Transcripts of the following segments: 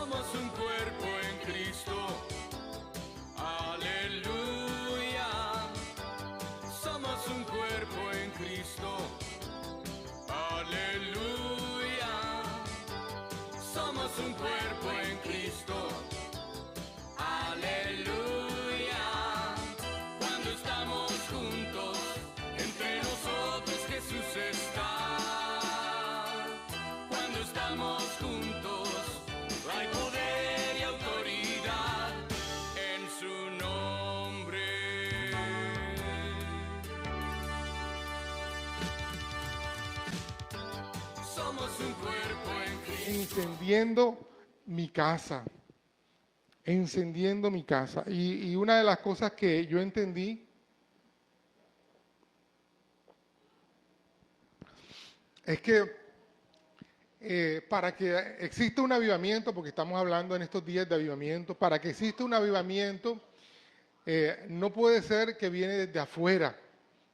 Somos un cuerpo en Cristo. Aleluya. Somos un cuerpo en Cristo. Aleluya. Somos un cuerpo en Cristo. Aleluya. Cuando estamos juntos, entre nosotros Jesús está. Cuando estamos juntos, hay poder y autoridad en su nombre. Somos un cuerpo en Cristo. Encendiendo mi casa. Encendiendo mi casa. Y una de las cosas que yo entendí es que para que exista un avivamiento, porque estamos hablando en estos días de avivamiento, para que exista un avivamiento, no puede ser que viene desde afuera.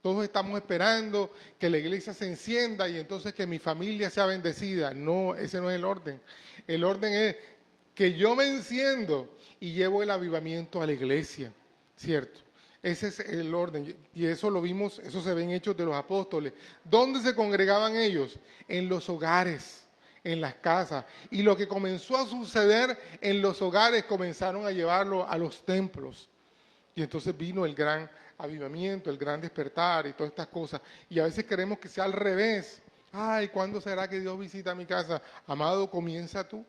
Todos estamos esperando que la iglesia se encienda y entonces que mi familia sea bendecida. No, ese no es el orden. El orden es que yo me enciendo y llevo el avivamiento a la iglesia, ¿cierto? Ese es el orden, y eso lo vimos, eso se ve en Hechos de los Apóstoles. ¿Dónde se congregaban ellos? En los hogares, en las casas. Y lo que comenzó a suceder en los hogares, comenzaron a llevarlo a los templos. Y entonces vino el gran avivamiento, el gran despertar y todas estas cosas. Y a veces queremos que sea al revés. Ay, ¿cuándo será que Dios visita mi casa? Amado, comienza tú.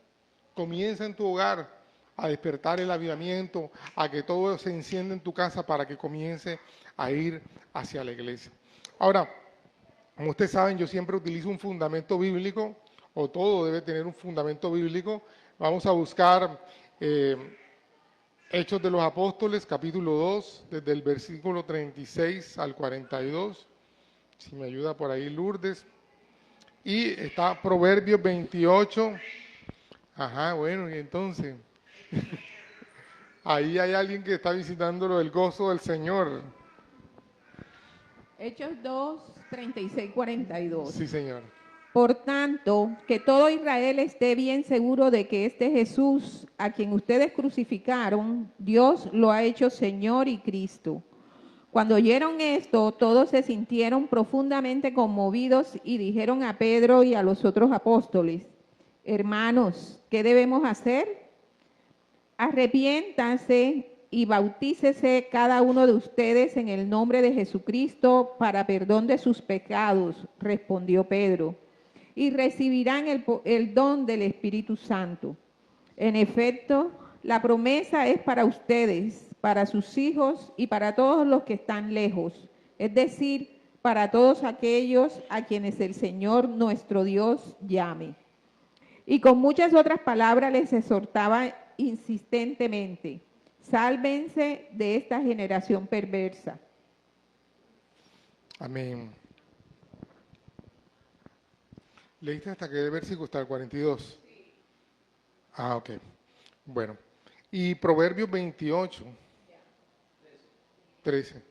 Comienza en tu hogar a despertar el avivamiento, a que todo se encienda en tu casa para que comience a ir hacia la iglesia. Ahora, como ustedes saben, yo siempre utilizo un fundamento bíblico, o todo debe tener un fundamento bíblico. Vamos a buscar Hechos de los Apóstoles, capítulo 2, desde el versículo 36 al 42. Si me ayuda por ahí Lourdes. Y está Proverbios 28. Ajá, bueno, y entonces, ahí hay alguien que está visitándolo el gozo del Señor. Hechos 2, 36, 42. Sí, Señor. Por tanto, que todo Israel esté bien seguro de que este Jesús, a quien ustedes crucificaron, Dios lo ha hecho Señor y Cristo. Cuando oyeron esto, todos se sintieron profundamente conmovidos y dijeron a Pedro y a los otros apóstoles: hermanos, ¿qué debemos hacer? Arrepiéntanse y bautícese cada uno de ustedes en el nombre de Jesucristo para perdón de sus pecados, respondió Pedro, y recibirán el don del Espíritu Santo. En efecto, la promesa es para ustedes, para sus hijos y para todos los que están lejos, es decir, para todos aquellos a quienes el Señor nuestro Dios llame. Y con muchas otras palabras les exhortaba insistentemente: sálvense de esta generación perversa. Amén. ¿Leíste hasta qué versículo está el 42? Ah, ok. Bueno. Y Proverbios 28, 13.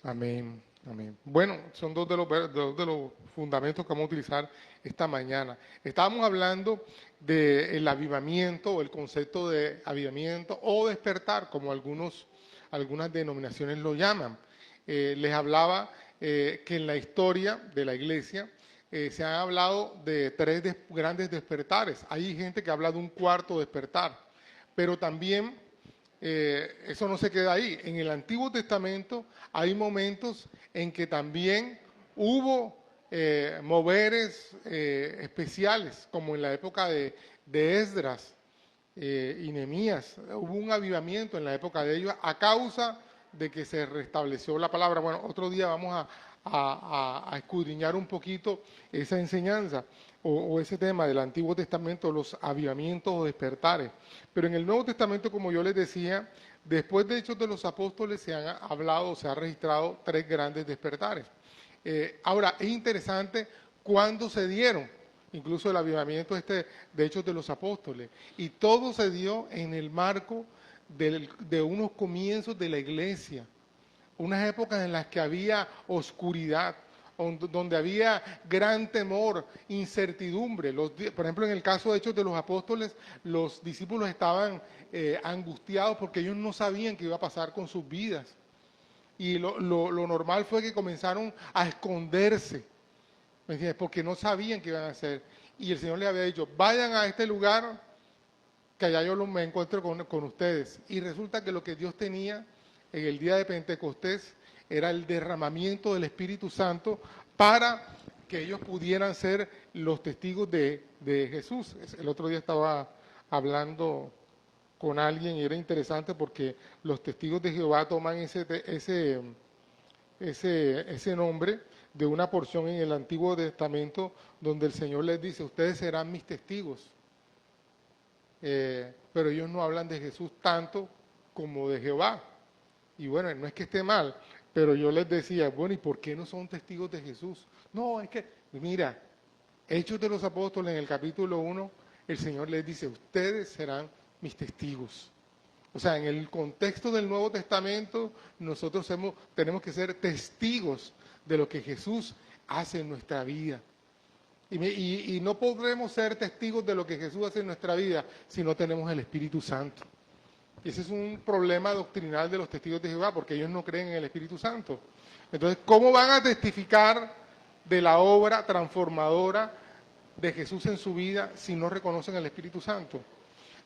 Amén, amén. Bueno, son dos de los fundamentos que vamos a utilizar esta mañana. Estábamos hablando del avivamiento, o el concepto de avivamiento o despertar, como algunas denominaciones lo llaman. Les hablaba que en la historia de la iglesia se han hablado de tres grandes despertares. Hay gente que habla de un cuarto despertar, pero también eso no se queda ahí. En el Antiguo Testamento hay momentos en que también hubo moveres especiales, como en la época de Esdras y Nehemías. Hubo un avivamiento en la época de ellos a causa de que se restableció la palabra. Bueno, otro día vamos a escudriñar un poquito esa enseñanza o ese tema del Antiguo Testamento, los avivamientos o despertares. Pero en el Nuevo Testamento, como yo les decía, después de Hechos de los Apóstoles se han hablado, se han registrado tres grandes despertares. Ahora, es interesante cuándo se dieron, incluso el avivamiento de Hechos de los Apóstoles, y todo se dio en el marco de unos comienzos de la iglesia, unas épocas en las que había oscuridad donde había gran temor, incertidumbre. Por ejemplo, en el caso de Hechos de los Apóstoles, los discípulos estaban angustiados porque ellos no sabían qué iba a pasar con sus vidas. Y lo normal fue que comenzaron a esconderse, ¿me entiendes? Porque no sabían qué iban a hacer. Y el Señor les había dicho, vayan a este lugar, que allá yo me encuentro con ustedes. Y resulta que lo que Dios tenía en el día de Pentecostés era el derramamiento del Espíritu Santo para que ellos pudieran ser los testigos de Jesús. El otro día estaba hablando con alguien y era interesante porque los testigos de Jehová toman ese nombre de una porción en el Antiguo Testamento donde el Señor les dice, ustedes serán mis testigos. Pero ellos no hablan de Jesús tanto como de Jehová. Y bueno, no es que esté mal, pero yo les decía, bueno, ¿y por qué no son testigos de Jesús? No, es que, mira, Hechos de los Apóstoles en el capítulo 1, el Señor les dice, ustedes serán mis testigos. O sea, en el contexto del Nuevo Testamento, nosotros tenemos que ser testigos de lo que Jesús hace en nuestra vida. Y no podremos ser testigos de lo que Jesús hace en nuestra vida si no tenemos el Espíritu Santo. Y ese es un problema doctrinal de los testigos de Jehová, porque ellos no creen en el Espíritu Santo. Entonces, ¿cómo van a testificar de la obra transformadora de Jesús en su vida si no reconocen el Espíritu Santo?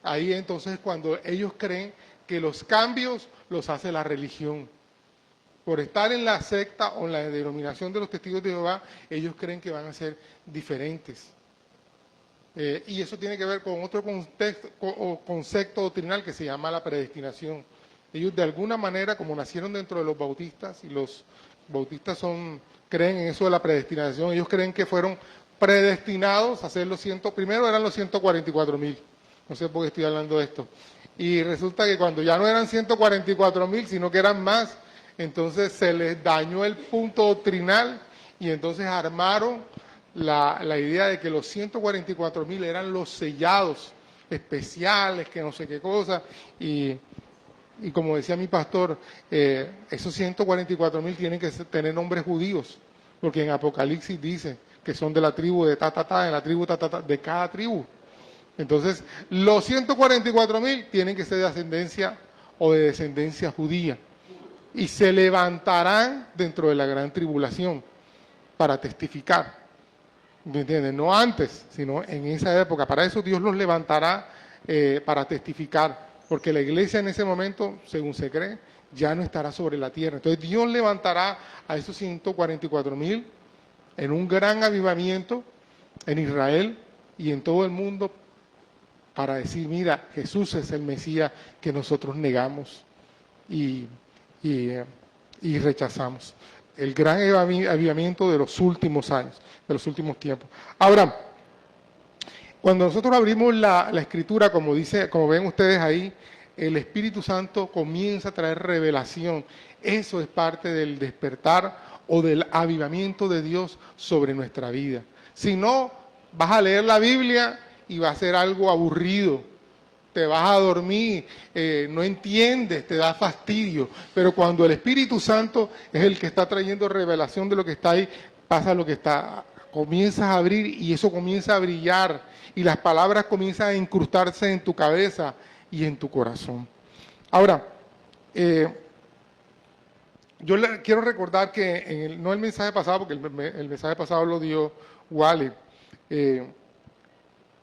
Ahí entonces cuando ellos creen que los cambios los hace la religión. Por estar en la secta o en la denominación de los testigos de Jehová, ellos creen que van a ser diferentes. Y eso tiene que ver con otro contexto o concepto doctrinal que se llama la predestinación. Ellos de alguna manera, como nacieron dentro de los bautistas, y los bautistas creen en eso de la predestinación, ellos creen que fueron predestinados a ser primero eran los 144,000. No sé por qué estoy hablando de esto. Y resulta que cuando ya no eran 144,000, sino que eran más, entonces se les dañó el punto doctrinal y entonces armaron la idea de que los 144,000 eran los sellados especiales, que no sé qué cosa. Y como decía mi pastor, esos 144,000 tienen que tener nombres judíos, porque en Apocalipsis dice que son de la tribu de de la tribu de cada tribu. Entonces, los 144,000 tienen que ser de ascendencia o de descendencia judía. Y se levantarán dentro de la gran tribulación para testificar. ¿Me entiendes? No antes, sino en esa época. Para eso Dios los levantará para testificar. Porque la iglesia en ese momento, según se cree, ya no estará sobre la tierra. Entonces Dios levantará a esos 144,000 en un gran avivamiento en Israel y en todo el mundo para decir, mira, Jesús es el Mesías que nosotros negamos y rechazamos. El gran avivamiento de los últimos años, de los últimos tiempos. Ahora, cuando nosotros abrimos la Escritura, como ven ustedes ahí, el Espíritu Santo comienza a traer revelación. Eso es parte del despertar o del avivamiento de Dios sobre nuestra vida. Si no, vas a leer la Biblia y va a ser algo aburrido, te vas a dormir, no entiendes, te da fastidio, pero cuando el Espíritu Santo es el que está trayendo revelación de lo que está ahí, pasa lo que está, comienzas a abrir y eso comienza a brillar y las palabras comienzan a incrustarse en tu cabeza y en tu corazón. Ahora, yo quiero recordar que, no el mensaje pasado, porque el mensaje pasado lo dio Wally,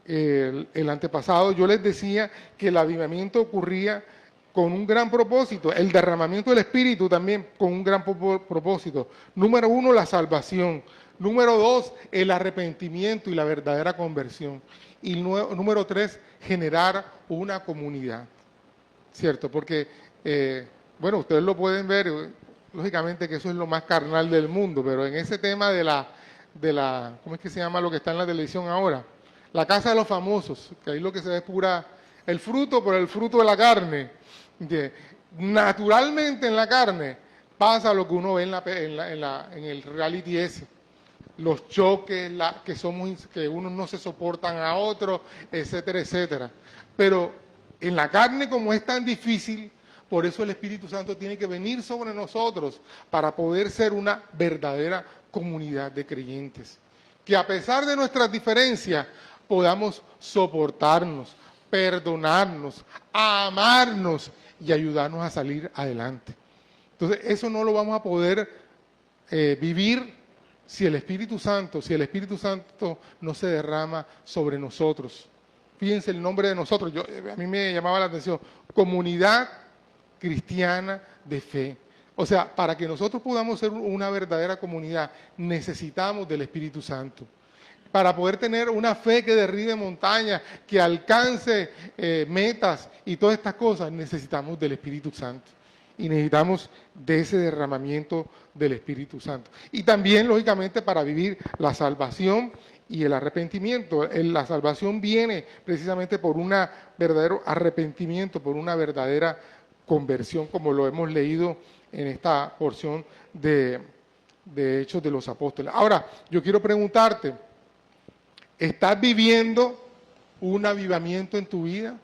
el antepasado, yo les decía que el avivamiento ocurría con un gran propósito, el derramamiento del Espíritu también con un gran propósito. Número 1, la salvación. Número 2, el arrepentimiento y la verdadera conversión. Y número 3, generar una comunidad. ¿Cierto? Porque, bueno, ustedes lo pueden ver, lógicamente que eso es lo más carnal del mundo, pero en ese tema de la ¿cómo es que se llama lo que está en la televisión ahora? La casa de los famosos, que ahí lo que se ve es el fruto, pero el fruto de la carne. Naturalmente en la carne pasa lo que uno ve en el reality ese. Los choques, que unos no se soportan a otros, etcétera, etcétera. Pero en la carne, como es tan difícil, Por eso el Espíritu Santo tiene que venir sobre nosotros para poder ser una verdadera comunidad de creyentes. Que a pesar de nuestras diferencias podamos soportarnos, perdonarnos, amarnos y ayudarnos a salir adelante. Entonces, eso no lo vamos a poder vivir si el Espíritu Santo no se derrama sobre nosotros. Fíjense el nombre de nosotros, a mí me llamaba la atención, Comunidad Cristiana de Fe. O sea, para que nosotros podamos ser una verdadera comunidad, necesitamos del Espíritu Santo. Para poder tener una fe que derribe montañas, que alcance metas y todas estas cosas, necesitamos del Espíritu Santo. Y necesitamos de ese derramamiento del Espíritu Santo. Y también, lógicamente, para vivir la salvación y el arrepentimiento. La salvación viene precisamente por un verdadero arrepentimiento, por una verdadera conversión, como lo hemos leído en esta porción de Hechos de los Apóstoles. Ahora, yo quiero preguntarte, ¿estás viviendo un avivamiento en tu vida?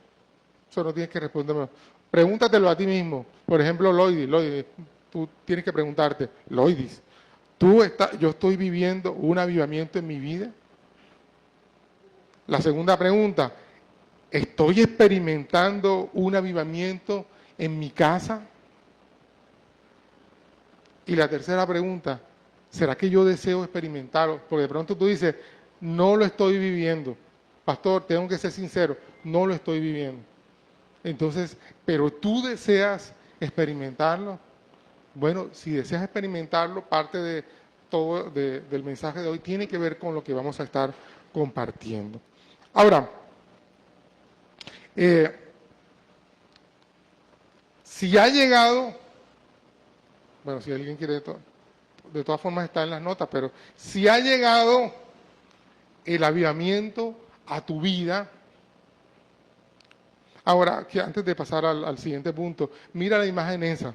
Eso no tienes que responderme. Pregúntatelo a ti mismo. Por ejemplo, Loidis, tú tienes que preguntarte, Loidis, ¿yo estoy viviendo un avivamiento en mi vida? La segunda pregunta, ¿estoy experimentando un avivamiento en mi casa? Y la tercera pregunta, ¿será que yo deseo experimentarlo? Porque de pronto tú dices, no lo estoy viviendo. Pastor, tengo que ser sincero, no lo estoy viviendo. Entonces, pero tú deseas experimentarlo. Bueno, si deseas experimentarlo, parte de todo del mensaje de hoy tiene que ver con lo que vamos a estar compartiendo. Ahora, si ha llegado, bueno, si alguien quiere, de todas formas está en las notas, pero si ha llegado el avivamiento a tu vida. Ahora, que antes de pasar al siguiente punto, mira la imagen esa.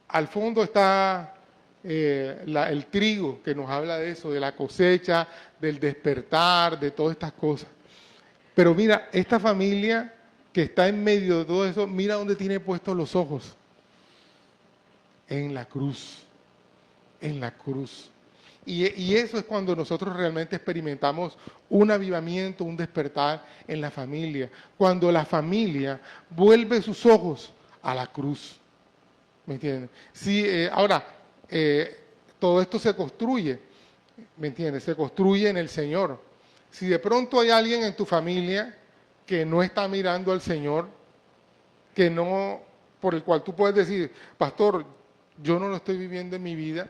Al fondo está el trigo, que nos habla de eso, de la cosecha, del despertar, de todas estas cosas. Pero mira, esta familia que está en medio de todo eso, mira dónde tiene puestos los ojos. En la cruz. En la cruz. Y eso es cuando nosotros realmente experimentamos un avivamiento, un despertar en la familia. Cuando la familia vuelve sus ojos a la cruz. ¿Me entiendes? Sí, ahora, todo esto se construye, ¿me entiendes? Se construye en el Señor. Si de pronto hay alguien en tu familia que no está mirando al Señor, por el cual tú puedes decir, pastor, yo no lo estoy viviendo en mi vida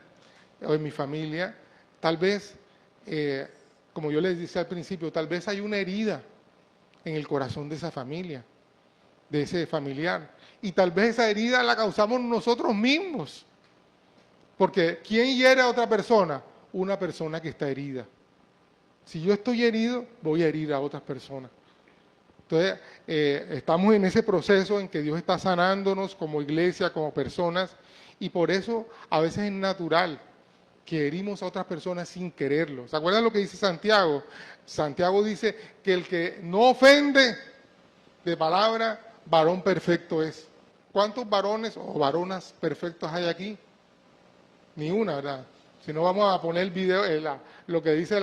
o en mi familia, tal vez, como yo les decía al principio, tal vez hay una herida en el corazón de esa familia, de ese familiar. Y tal vez esa herida la causamos nosotros mismos. Porque ¿quién hiere a otra persona? Una persona que está herida. Si yo estoy herido, voy a herir a otras personas. Entonces, estamos en ese proceso en que Dios está sanándonos como iglesia, como personas, y por eso a veces es natural que herimos a otras personas sin quererlo. ¿Se acuerdan lo que dice Santiago? Santiago dice que el que no ofende de palabra, varón perfecto es. ¿Cuántos varones o varonas perfectos hay aquí? Ni una, ¿verdad? Si no, vamos a poner el video, lo que dice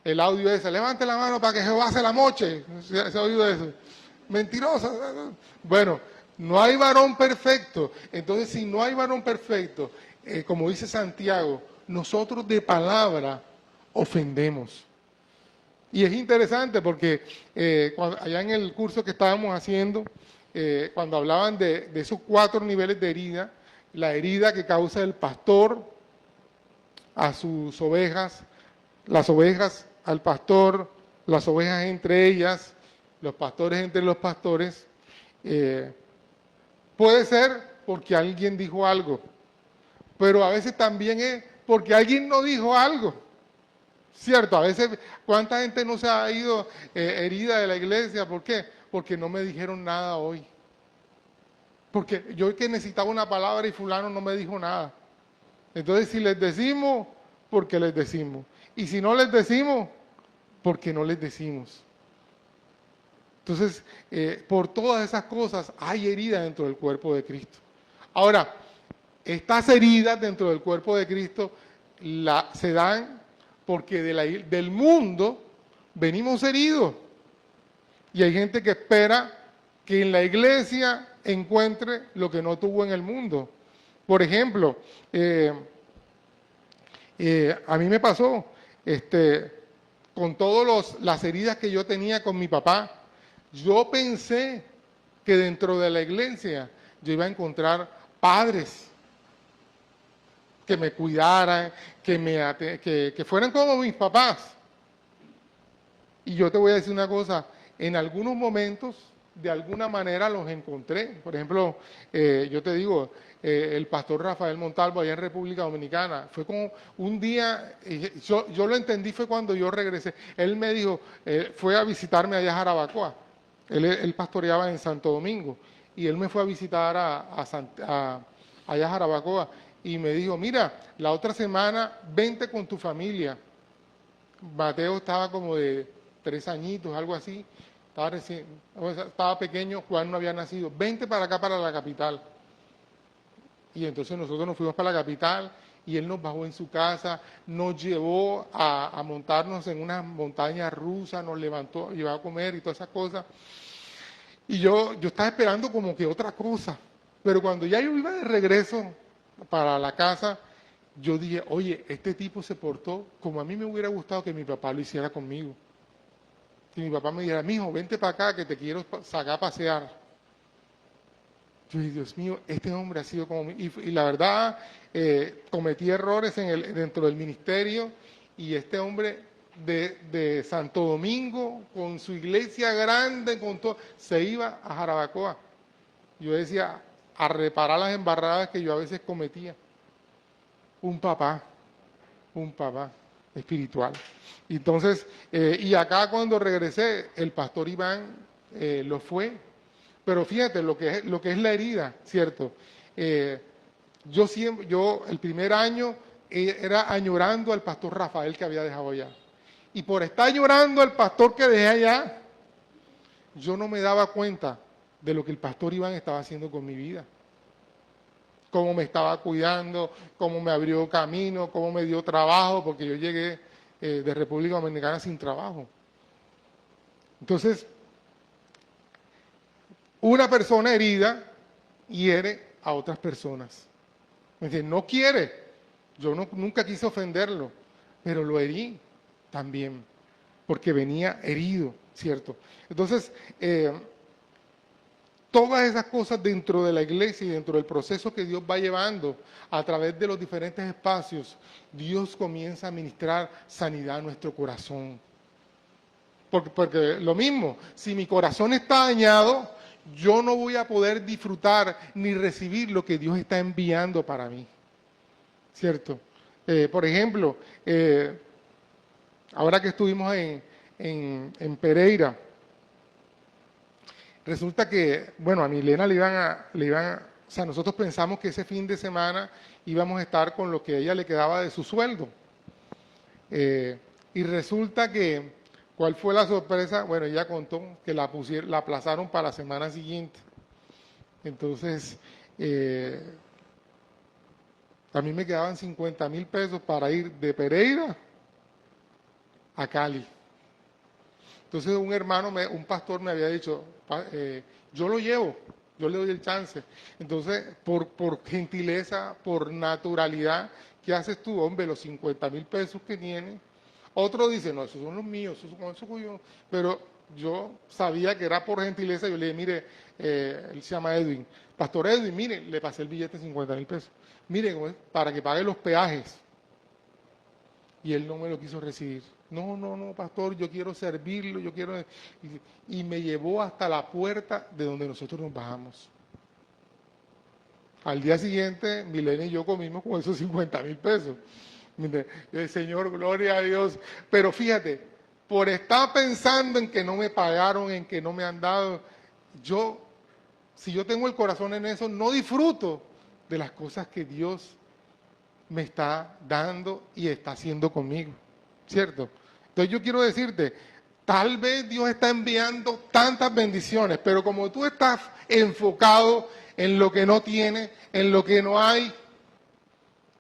el audio ese. Levante la mano para que Jehová se la moche. ¿Se ha oído eso? Mentirosa. Bueno, no hay varón perfecto. Entonces, si no hay varón perfecto, como dice Santiago, nosotros de palabra ofendemos. Y es interesante porque allá en el curso que estábamos haciendo, cuando hablaban de esos 4 niveles de herida, la herida que causa el pastor a sus ovejas, las ovejas al pastor, las ovejas entre ellas, los pastores entre los pastores, puede ser porque alguien dijo algo, pero a veces también es porque alguien no dijo algo. Cierto, a veces, ¿cuánta gente no se ha ido herida de la iglesia? ¿Por qué? Porque no me dijeron nada hoy. Porque yo que necesitaba una palabra y fulano no me dijo nada. Entonces, si les decimos, porque les decimos. Y si no les decimos, porque no les decimos. Entonces, por todas esas cosas hay heridas dentro del cuerpo de Cristo. Ahora, estas heridas dentro del cuerpo de Cristo se dan porque del mundo venimos heridos. Y hay gente que espera que en la iglesia encuentre lo que no tuvo en el mundo. Por ejemplo, a mí me pasó, con todas las heridas que yo tenía con mi papá, yo pensé que dentro de la iglesia yo iba a encontrar padres que me cuidaran, que fueran como mis papás. Y yo te voy a decir una cosa, en algunos momentos, de alguna manera los encontré. Por ejemplo, yo te digo, el pastor Rafael Montalvo allá en República Dominicana, fue como un día, yo lo entendí fue cuando yo regresé. Él me dijo, fue a visitarme allá a Jarabacoa. Él pastoreaba en Santo Domingo y él me fue a visitar allá a Jarabacoa y me dijo, mira, la otra semana vente con tu familia. Mateo estaba como de 3 añitos, algo así, estaba pequeño, Juan no había nacido, vente para acá, para la capital. Y entonces nosotros nos fuimos para la capital y él nos bajó en su casa, nos llevó a montarnos en unas montañas rusas, nos levantó, llevaba a comer y todas esas cosas. Y yo estaba esperando como que otra cosa, pero cuando ya yo iba de regreso para la casa, yo dije, oye, este tipo se portó como a mí me hubiera gustado que mi papá lo hiciera conmigo. Que mi papá me dijera, mijo, vente para acá que te quiero sacar a pasear. Yo dije, Dios mío, este hombre ha sido como... Y la verdad, cometí errores dentro del ministerio y este hombre de Santo Domingo, con su iglesia grande, con todo, se iba a Jarabacoa. Yo decía, a reparar las embarradas que yo a veces cometía. Un papá espiritual. Entonces, y acá cuando regresé, el pastor Iván lo fue. Pero fíjate lo que es la herida, ¿cierto? Yo el primer año era añorando al pastor Rafael que había dejado allá. Y por estar añorando al pastor que dejé allá, yo no me daba cuenta de lo que el pastor Iván estaba haciendo con mi vida. Cómo me estaba cuidando, cómo me abrió camino, cómo me dio trabajo, porque yo llegué de República Dominicana sin trabajo. Entonces, una persona herida hiere a otras personas. No quiere, yo nunca quise ofenderlo, pero lo herí también, porque venía herido, ¿cierto? Entonces, todas esas cosas dentro de la iglesia y dentro del proceso que Dios va llevando a través de los diferentes espacios, Dios comienza a ministrar sanidad a nuestro corazón. Porque lo mismo, si mi corazón está dañado, yo no voy a poder disfrutar ni recibir lo que Dios está enviando para mí. ¿Cierto? Por ejemplo, ahora que estuvimos en Pereira, resulta que, bueno, a Milena o sea, nosotros pensamos que ese fin de semana íbamos a estar con lo que a ella le quedaba de su sueldo. Y resulta que, ¿cuál fue la sorpresa? Bueno, ella contó que la aplazaron para la semana siguiente. Entonces, a mí me quedaban 50,000 pesos para ir de Pereira a Cali. Entonces un pastor me había dicho, yo lo llevo, yo le doy el chance. Entonces, por gentileza, por naturalidad, ¿qué haces tú, hombre? Los 50,000 pesos que tiene. Otro dice, no, esos son los míos, esos son yo. Pero yo sabía que era por gentileza, yo le dije, mire, él se llama Edwin. Pastor Edwin, mire, le pasé el billete de 50,000 pesos. Mire, para que pague los peajes. Y él no me lo quiso recibir. No, pastor, yo quiero servirlo, yo quiero... Y me llevó hasta la puerta de donde nosotros nos bajamos. Al día siguiente, Milena y yo comimos con esos 50,000 pesos. El Señor, gloria a Dios. Pero fíjate, por estar pensando en que no me pagaron, en que no me han dado, si yo tengo el corazón en eso, no disfruto de las cosas que Dios me está dando y está haciendo conmigo, ¿cierto? Entonces yo quiero decirte, Tal vez Dios está enviando tantas bendiciones, pero como tú estás enfocado en lo que no tienes, en lo que no hay,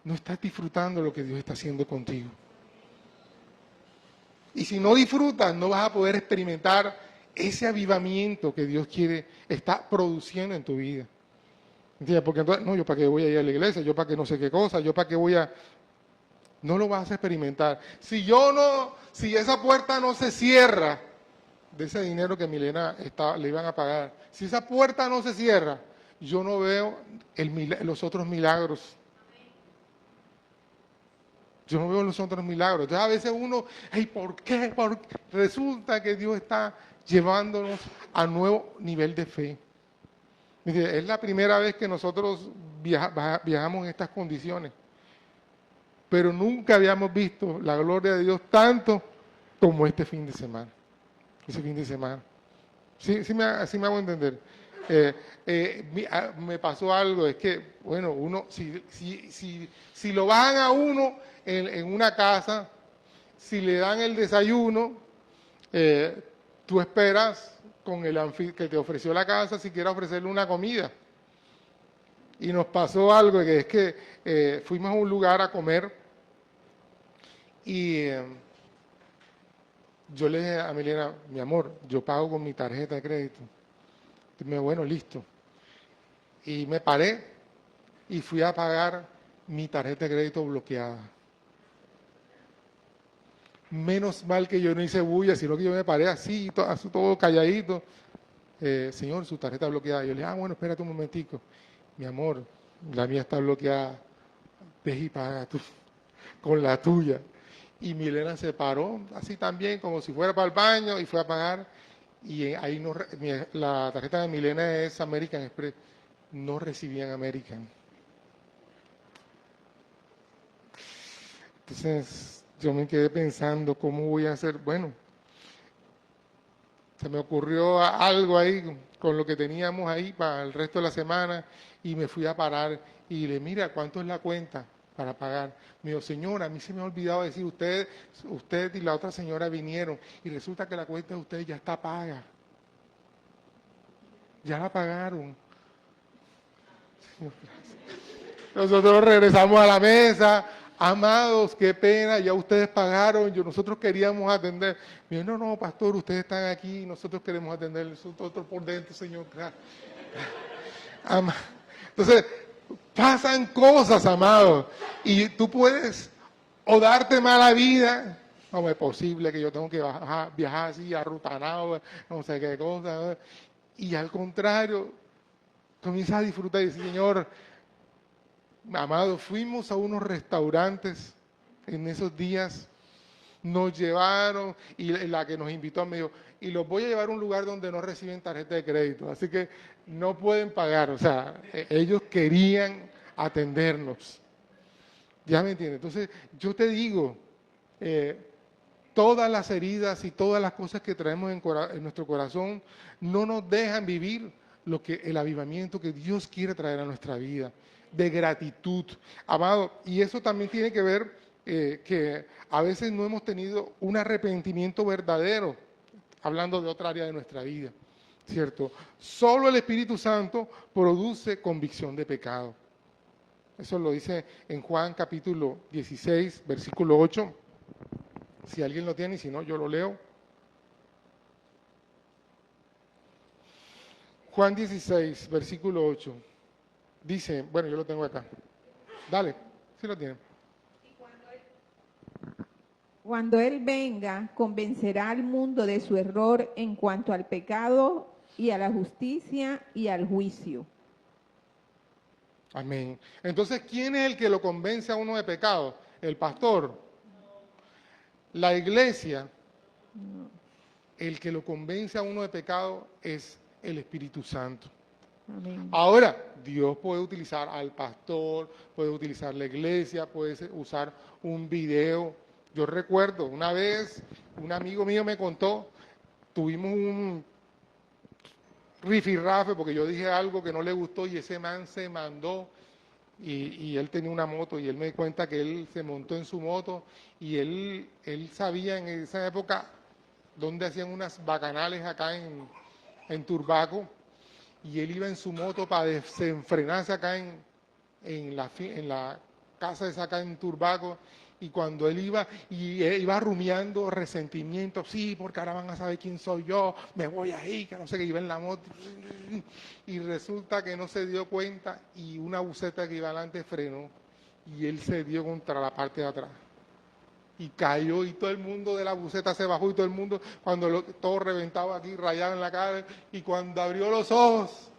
no estás disfrutando lo que Dios está haciendo contigo. Y si no disfrutas, no vas a poder experimentar ese avivamiento que Dios está produciendo en tu vida. ¿Entiendes? Porque entonces, no, yo para qué voy a ir a la iglesia, yo para qué no sé qué cosa, yo para qué voy a... No lo vas a experimentar. Si esa puerta no se cierra, de ese dinero que Milena le iban a pagar, si esa puerta no se cierra, yo no veo los otros milagros. Yo no veo los otros milagros. Entonces a veces uno, hey, ¿por qué? Resulta que Dios está llevándonos a nuevo nivel de fe. Mire, es la primera vez que nosotros viajamos en estas condiciones. Pero nunca habíamos visto la gloria de Dios tanto como este fin de semana. Ese fin de semana. Sí me hago entender. Me pasó algo, es que, bueno, uno, si lo bajan a uno en una casa, si le dan el desayuno, tú esperas con el que te ofreció la casa, si quiere ofrecerle una comida. Y nos pasó algo, que es que fuimos a un lugar a comer y yo le dije a Milena, mi amor, yo pago con mi tarjeta de crédito. Dime, bueno, listo. Y me paré y fui a pagar mi tarjeta de crédito bloqueada. Menos mal que yo no hice bulla, sino que yo me paré así, todo calladito. Señor, su tarjeta bloqueada. Yo le dije, bueno, espérate un momentico. Mi amor, la mía está bloqueada. Ve y paga tú con la tuya. Y Milena se paró así también, como si fuera para el baño, y fue a pagar. Y ahí la tarjeta de Milena es American Express. No recibían American. Entonces yo me quedé pensando, ¿cómo voy a hacer? Bueno, se me ocurrió algo ahí con lo que teníamos ahí para el resto de la semana y me fui a parar y le mira, ¿cuánto es la cuenta para pagar? Me dijo, señora, a mí se me ha olvidado decir, usted y la otra señora vinieron y resulta que la cuenta de ustedes ya está paga. Ya la pagaron. Nosotros regresamos a la mesa. Amados, qué pena, ya ustedes pagaron, nosotros queríamos atender. Me dijo, no, pastor, ustedes están aquí, nosotros queremos atender, nosotros por dentro, Señor. Entonces, pasan cosas, amados, y tú puedes o darte mala vida, no es posible que yo tengo que viajar así, arrutanado, no sé qué cosa, y al contrario, comienzas a disfrutar y decir, Señor, amado, fuimos a unos restaurantes en esos días, nos llevaron y la que nos invitó me dijo, y los voy a llevar a un lugar donde no reciben tarjeta de crédito, así que no pueden pagar, o sea, ellos querían atendernos. ¿Ya me entiendes? Entonces, yo te digo, todas las heridas y todas las cosas que traemos en nuestro corazón no nos dejan vivir el avivamiento que Dios quiere traer a nuestra vida, de gratitud, amado. Y eso también tiene que ver que a veces no hemos tenido un arrepentimiento verdadero, hablando de otra área de nuestra vida, ¿cierto? Solo el Espíritu Santo produce convicción de pecado. Eso lo dice en Juan capítulo 16, versículo 8. Si alguien lo tiene y si no, yo lo leo. Juan 16, versículo 8. Dice, bueno, yo lo tengo acá. Dale, sí lo tiene. Cuando Él venga, convencerá al mundo de su error en cuanto al pecado y a la justicia y al juicio. Amén. Entonces, ¿quién es el que lo convence a uno de pecado? ¿El pastor? La iglesia. El que lo convence a uno de pecado es el Espíritu Santo. Amén. Ahora, Dios puede utilizar al pastor, puede utilizar la iglesia, puede usar un video. Yo recuerdo, una vez, un amigo mío me contó, tuvimos un rifirrafe porque yo dije algo que no le gustó y ese man se mandó y él tenía una moto y él me cuenta que él se montó en su moto y él sabía en esa época donde hacían unas bacanales acá en Turbaco, y él iba en su moto para desenfrenarse acá en la casa esa acá en Turbaco, y cuando él iba rumiando resentimiento, sí, porque ahora van a saber quién soy yo, me voy ahí, que no sé qué, iba en la moto, y resulta que no se dio cuenta, y una buceta que iba adelante frenó, y él se dio contra la parte de atrás. Y cayó y todo el mundo de la buceta se bajó y todo el mundo, todo reventado aquí, rayado en la cara, y cuando abrió los ojos,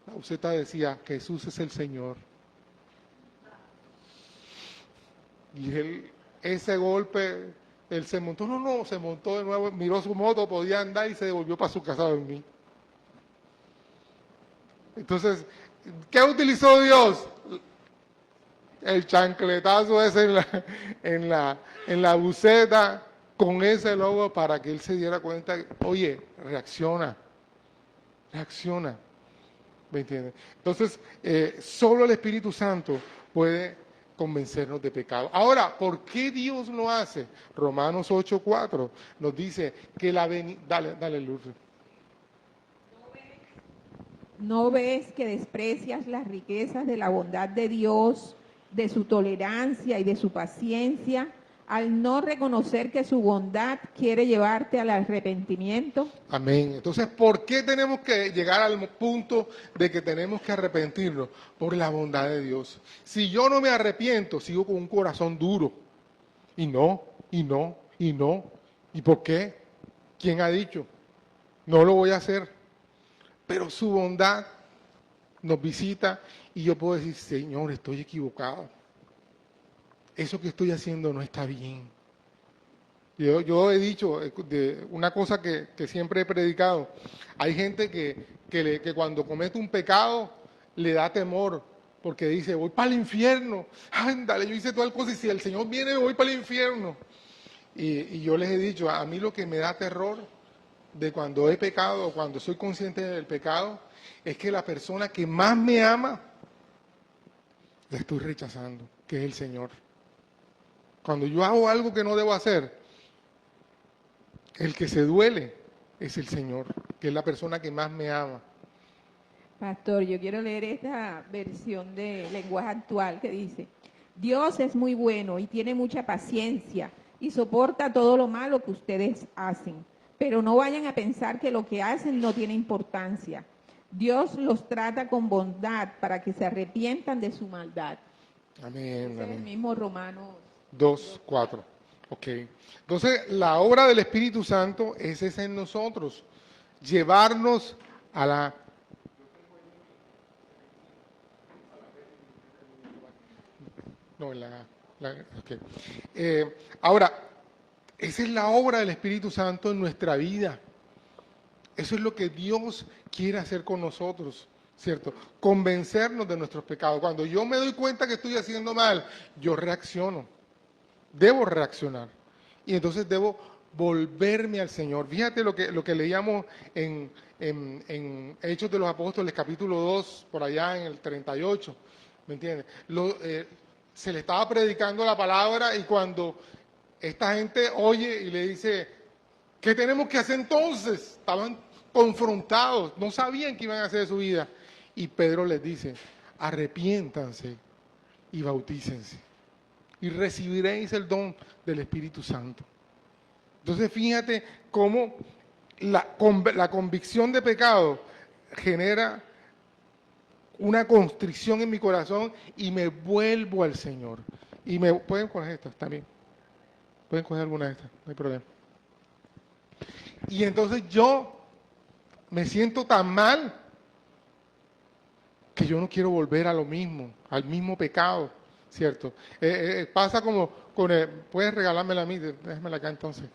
la buceta decía, Jesús es el Señor. Y ese golpe, él se montó, se montó de nuevo, miró su moto, podía andar y se devolvió para su casa a dormir. Entonces, ¿qué utilizó Dios? El chancletazo ese en la buceta con ese logo para que él se diera cuenta, oye, reacciona, ¿me entiendes? Entonces, solo el Espíritu Santo puede convencernos de pecado. Ahora, ¿por qué Dios lo hace? Romanos 8:4 nos dice que dale Lourdes. ¿No ves que desprecias las riquezas de la bondad de Dios, de su tolerancia y de su paciencia, al no reconocer que su bondad quiere llevarte al arrepentimiento? Amén. Entonces, ¿por qué tenemos que llegar al punto de que tenemos que arrepentirnos? Por la bondad de Dios. Si yo no me arrepiento, sigo con un corazón duro. Y no. ¿Y por qué? ¿Quién ha dicho? No lo voy a hacer. Pero su bondad nos visita y yo puedo decir, Señor, estoy equivocado. Eso que estoy haciendo no está bien. Yo he dicho de una cosa que siempre he predicado. Hay gente que cuando comete un pecado le da temor porque dice, voy para el infierno. Ándale, yo hice toda cosa y si el Señor viene, voy para el infierno. Y yo les he dicho, a mí lo que me da terror de cuando he pecado o cuando soy consciente del pecado es que la persona que más me ama la estoy rechazando, que es el Señor. Cuando yo hago algo que no debo hacer, el que se duele es el Señor, que es la persona que más me ama. Pastor, yo quiero leer esta versión de lenguaje actual que dice, Dios es muy bueno y tiene mucha paciencia y soporta todo lo malo que ustedes hacen, pero no vayan a pensar que lo que hacen no tiene importancia. Dios los trata con bondad para que se arrepientan de su maldad. Amén, Es el amén. mismo Romanos 2:4. Ok. Entonces, la obra del Espíritu Santo es esa en nosotros, llevarnos a la... No, ok. Ahora, esa es la obra del Espíritu Santo en nuestra vida. Eso es lo que Dios quiere hacer con nosotros, ¿cierto? Convencernos de nuestros pecados. Cuando yo me doy cuenta que estoy haciendo mal, yo reacciono. Debo reaccionar. Y entonces debo volverme al Señor. Fíjate lo que leíamos en Hechos de los Apóstoles, capítulo 2, por allá en el 38. ¿Me entiendes? Se le estaba predicando la palabra y cuando esta gente oye y le dice, ¿qué tenemos que hacer entonces? Estaban confrontados, no sabían qué iban a hacer de su vida. Y Pedro les dice, arrepiéntanse y bautícense y recibiréis el don del Espíritu Santo. Entonces fíjate cómo la convicción de pecado genera una constricción en mi corazón y me vuelvo al Señor. Y pueden coger estas también. Pueden coger alguna de estas, no hay problema. Y entonces yo me siento tan mal que yo no quiero volver a lo mismo, al mismo pecado, ¿cierto? Pasa como puedes regalármela a mí, déjamela acá entonces.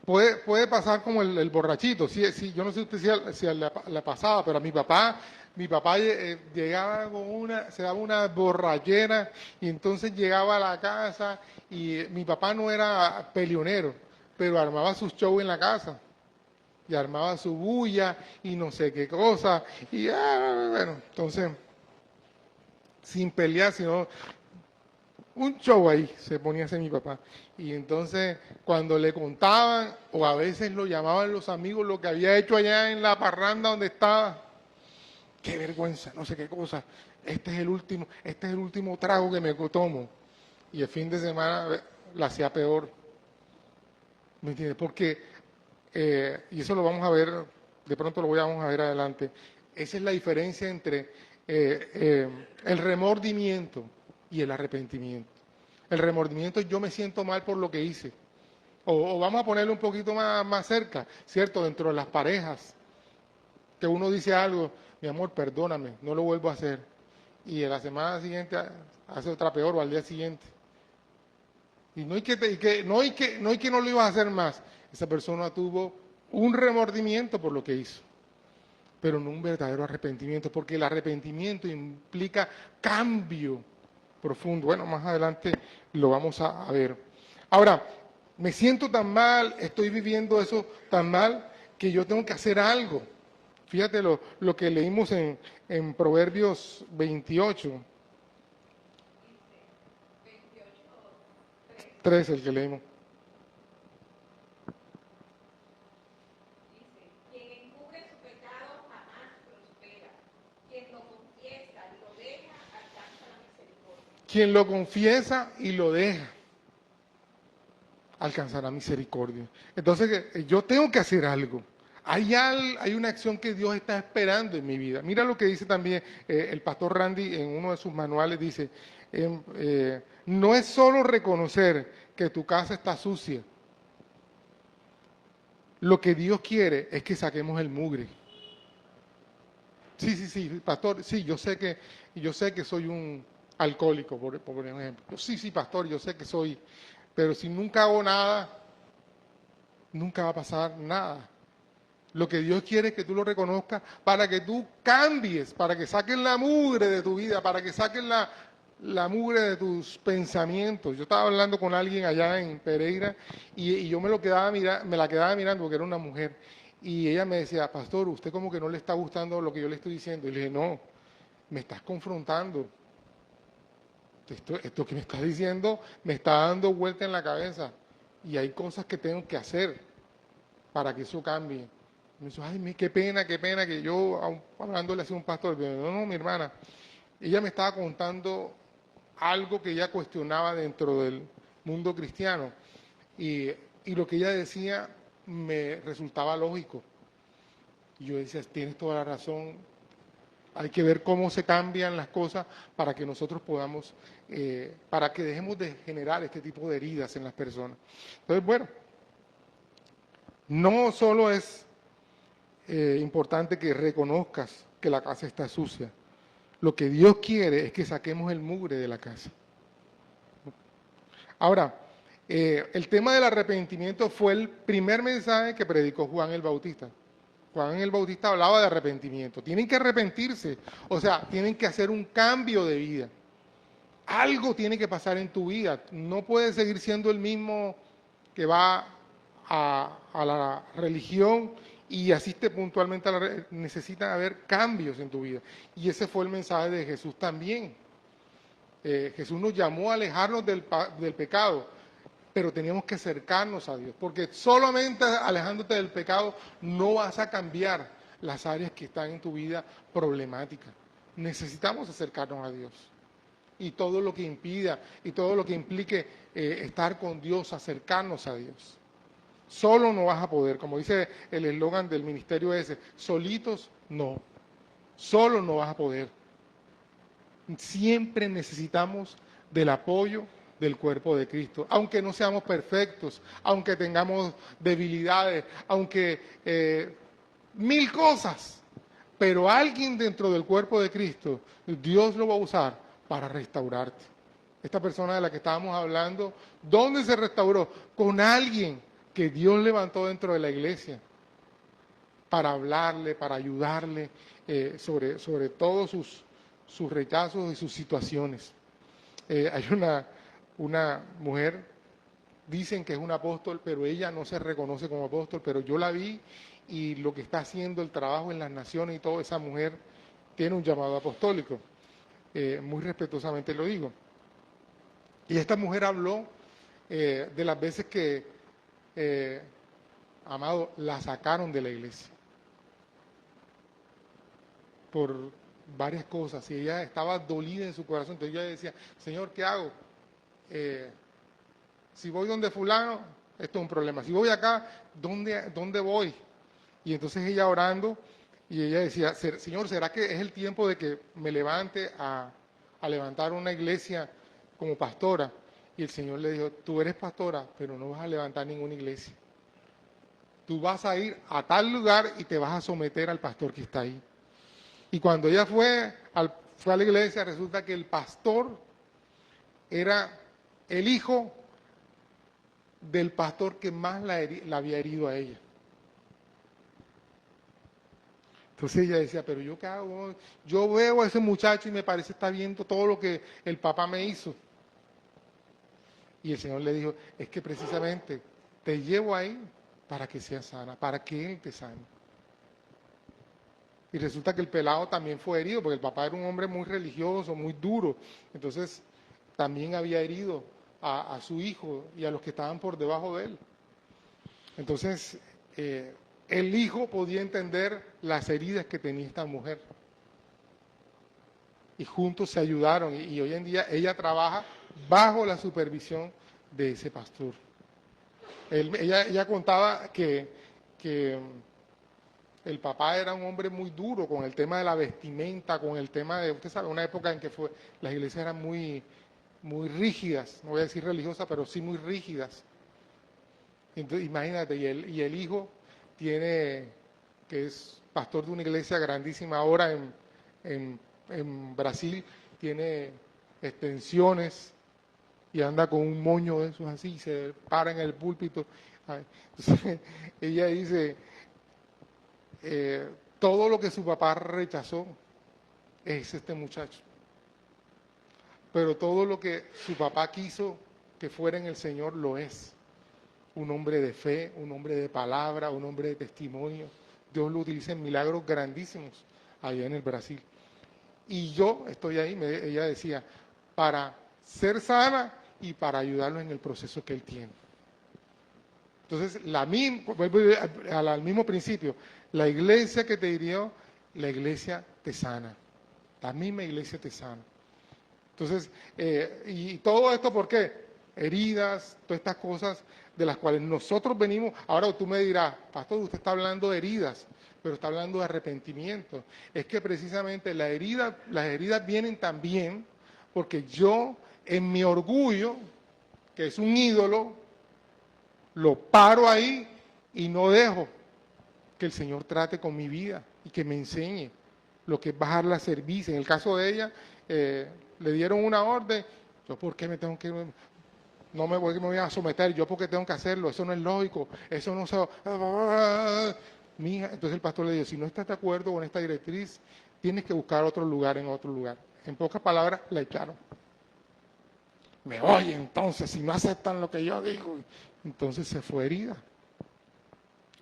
Puede pasar como el borrachito, sí, yo no sé usted si la pasaba, pero a mi papá llegaba se daba una borrachera y entonces llegaba a la casa y mi papá no era peleonero, pero armaba sus shows en la casa y armaba su bulla y no sé qué cosa y bueno, entonces sin pelear, sino un show ahí se ponía a hacer mi papá. Y entonces cuando le contaban, o a veces lo llamaban los amigos, lo que había hecho allá en la parranda donde estaba, qué vergüenza, no sé qué cosa, este es el último trago que me tomo. Y el fin de semana la hacía peor. ¿Me entiendes? Porque, y eso lo vamos a ver, de pronto lo vamos a ver adelante, esa es la diferencia entre el remordimiento y el arrepentimiento. El remordimiento, yo me siento mal por lo que hice. O vamos a ponerlo un poquito más cerca, ¿cierto? Dentro de las parejas, que uno dice algo, mi amor, perdóname, no lo vuelvo a hacer. Y en la semana siguiente hace otra peor o al día siguiente. Y no hay que no lo ibas a hacer más. Esa persona tuvo un remordimiento por lo que hizo, pero no un verdadero arrepentimiento, porque el arrepentimiento implica cambio profundo. Bueno, más adelante lo vamos a ver. Ahora, me siento tan mal, estoy viviendo eso tan mal, que yo tengo que hacer algo. Fíjate lo que leímos en Proverbios 28. 3 el que leímos. Dice, quien encubre su pecado jamás prospera. Quien lo confiesa y lo deja alcanza la misericordia. Quien lo confiesa y lo deja, alcanzará misericordia. Entonces, yo tengo que hacer algo. Hay una acción que Dios está esperando en mi vida. Mira lo que dice también el pastor Randy en uno de sus manuales, dice, no es solo reconocer que tu casa está sucia. Lo que Dios quiere es que saquemos el mugre. Sí, pastor, sí, yo sé que soy un alcohólico, por ejemplo. Sí, pastor, yo sé que soy, pero si nunca hago nada, nunca va a pasar nada. Lo que Dios quiere es que tú lo reconozcas para que tú cambies, para que saquen la mugre de tu vida, para que saquen la mugre de tus pensamientos. Yo estaba hablando con alguien allá en Pereira y yo me la quedaba mirando porque era una mujer. Y ella me decía, pastor, usted como que no le está gustando lo que yo le estoy diciendo. Y le dije, no, me estás confrontando. Esto que me estás diciendo me está dando vuelta en la cabeza. Y hay cosas que tengo que hacer para que eso cambie. Me dice, ay, qué pena que yo, hablándole así a un pastor, no, mi hermana, ella me estaba contando algo que ella cuestionaba dentro del mundo cristiano y lo que ella decía me resultaba lógico. Y yo decía, tienes toda la razón, hay que ver cómo se cambian las cosas para que nosotros podamos, para que dejemos de generar este tipo de heridas en las personas. Entonces, bueno, no solo es importante que reconozcas que la casa está sucia. Lo que Dios quiere es que saquemos el mugre de la casa. Ahora, el tema del arrepentimiento fue el primer mensaje que predicó Juan el Bautista. Juan el Bautista hablaba de arrepentimiento. Tienen que arrepentirse, o sea, tienen que hacer un cambio de vida. Algo tiene que pasar en tu vida. No puedes seguir siendo el mismo que va a la religión y asiste puntualmente a necesitan haber cambios en tu vida. Y ese fue el mensaje de Jesús también. Jesús nos llamó a alejarnos del pecado, pero teníamos que acercarnos a Dios, porque solamente alejándote del pecado no vas a cambiar las áreas que están en tu vida problemáticas. Necesitamos acercarnos a Dios. Y todo lo que impida, y todo lo que implique estar con Dios, acercarnos a Dios. Solo no vas a poder, como dice el eslogan del ministerio ese, solitos no, solo no vas a poder. Siempre necesitamos del apoyo del cuerpo de Cristo, aunque no seamos perfectos, aunque tengamos debilidades, aunque mil cosas, pero alguien dentro del cuerpo de Cristo, Dios lo va a usar para restaurarte. Esta persona de la que estábamos hablando, ¿dónde se restauró? Con alguien que Dios levantó dentro de la iglesia para hablarle, para ayudarle sobre todos sus rechazos y sus situaciones. Hay una mujer, dicen que es un apóstol, pero ella no se reconoce como apóstol, pero yo la vi y lo que está haciendo el trabajo en las naciones y toda esa mujer tiene un llamado apostólico. Muy respetuosamente lo digo. Y esta mujer habló de las veces que, amado, la sacaron de la iglesia por varias cosas, y ella estaba dolida en su corazón. Entonces ella decía, Señor, ¿qué hago? Si voy donde fulano, esto es un problema. Si voy acá, ¿dónde voy? Y entonces ella orando, y ella decía, Señor, ¿será que es el tiempo de que me levante a levantar una iglesia como pastora? Y el Señor le dijo, tú eres pastora, pero no vas a levantar ninguna iglesia. Tú vas a ir a tal lugar y te vas a someter al pastor que está ahí. Y cuando ella fue a la iglesia, resulta que el pastor era el hijo del pastor que más la había herido a ella. Entonces ella decía, pero ¿yo qué hago? Yo veo a ese muchacho y me parece estar viendo todo lo que el papá me hizo. Y el Señor le dijo, es que precisamente te llevo ahí para que seas sana, para que Él te sane. Y resulta que el pelado también fue herido, porque el papá era un hombre muy religioso, muy duro. Entonces también había herido a su hijo y a los que estaban por debajo de él. Entonces el hijo podía entender las heridas que tenía esta mujer. Y juntos se ayudaron, y hoy en día ella trabaja bajo la supervisión de ese pastor. Ella contaba que el papá era un hombre muy duro con el tema de la vestimenta, con el tema de, usted sabe, una época en que las iglesias eran muy rígidas, no voy a decir religiosas, pero sí muy rígidas. Entonces, imagínate, y el hijo que es pastor de una iglesia grandísima ahora en Brasil, tiene extensiones y anda con un moño de esos así, y se para en el púlpito. Entonces, ella dice, todo lo que su papá rechazó es este muchacho. Pero todo lo que su papá quiso que fuera en el Señor lo es. Un hombre de fe, un hombre de palabra, un hombre de testimonio. Dios lo utiliza en milagros grandísimos allá en el Brasil. Y yo estoy ahí, ella decía, para ser sana y para ayudarlo en el proceso que él tiene. Entonces, al mismo principio, la iglesia que te hirió, la iglesia te sana. La misma iglesia te sana. Entonces, y todo esto, ¿por qué? Heridas, todas estas cosas de las cuales nosotros venimos. Ahora tú me dirás, pastor, usted está hablando de heridas, pero está hablando de arrepentimiento. Es que precisamente las heridas vienen también porque yo, en mi orgullo, que es un ídolo, lo paro ahí y no dejo que el Señor trate con mi vida y que me enseñe lo que es bajar la cerviz. En el caso de ella, le dieron una orden, yo ¿por qué me voy a someter? ¿Yo por qué tengo que hacerlo? Eso no es lógico, eso no se... Mija, entonces el pastor le dijo, si no estás de acuerdo con esta directriz, tienes que buscar otro lugar en otro lugar. En pocas palabras, la echaron. Me oye, entonces, si no aceptan lo que yo digo, entonces se fue herida.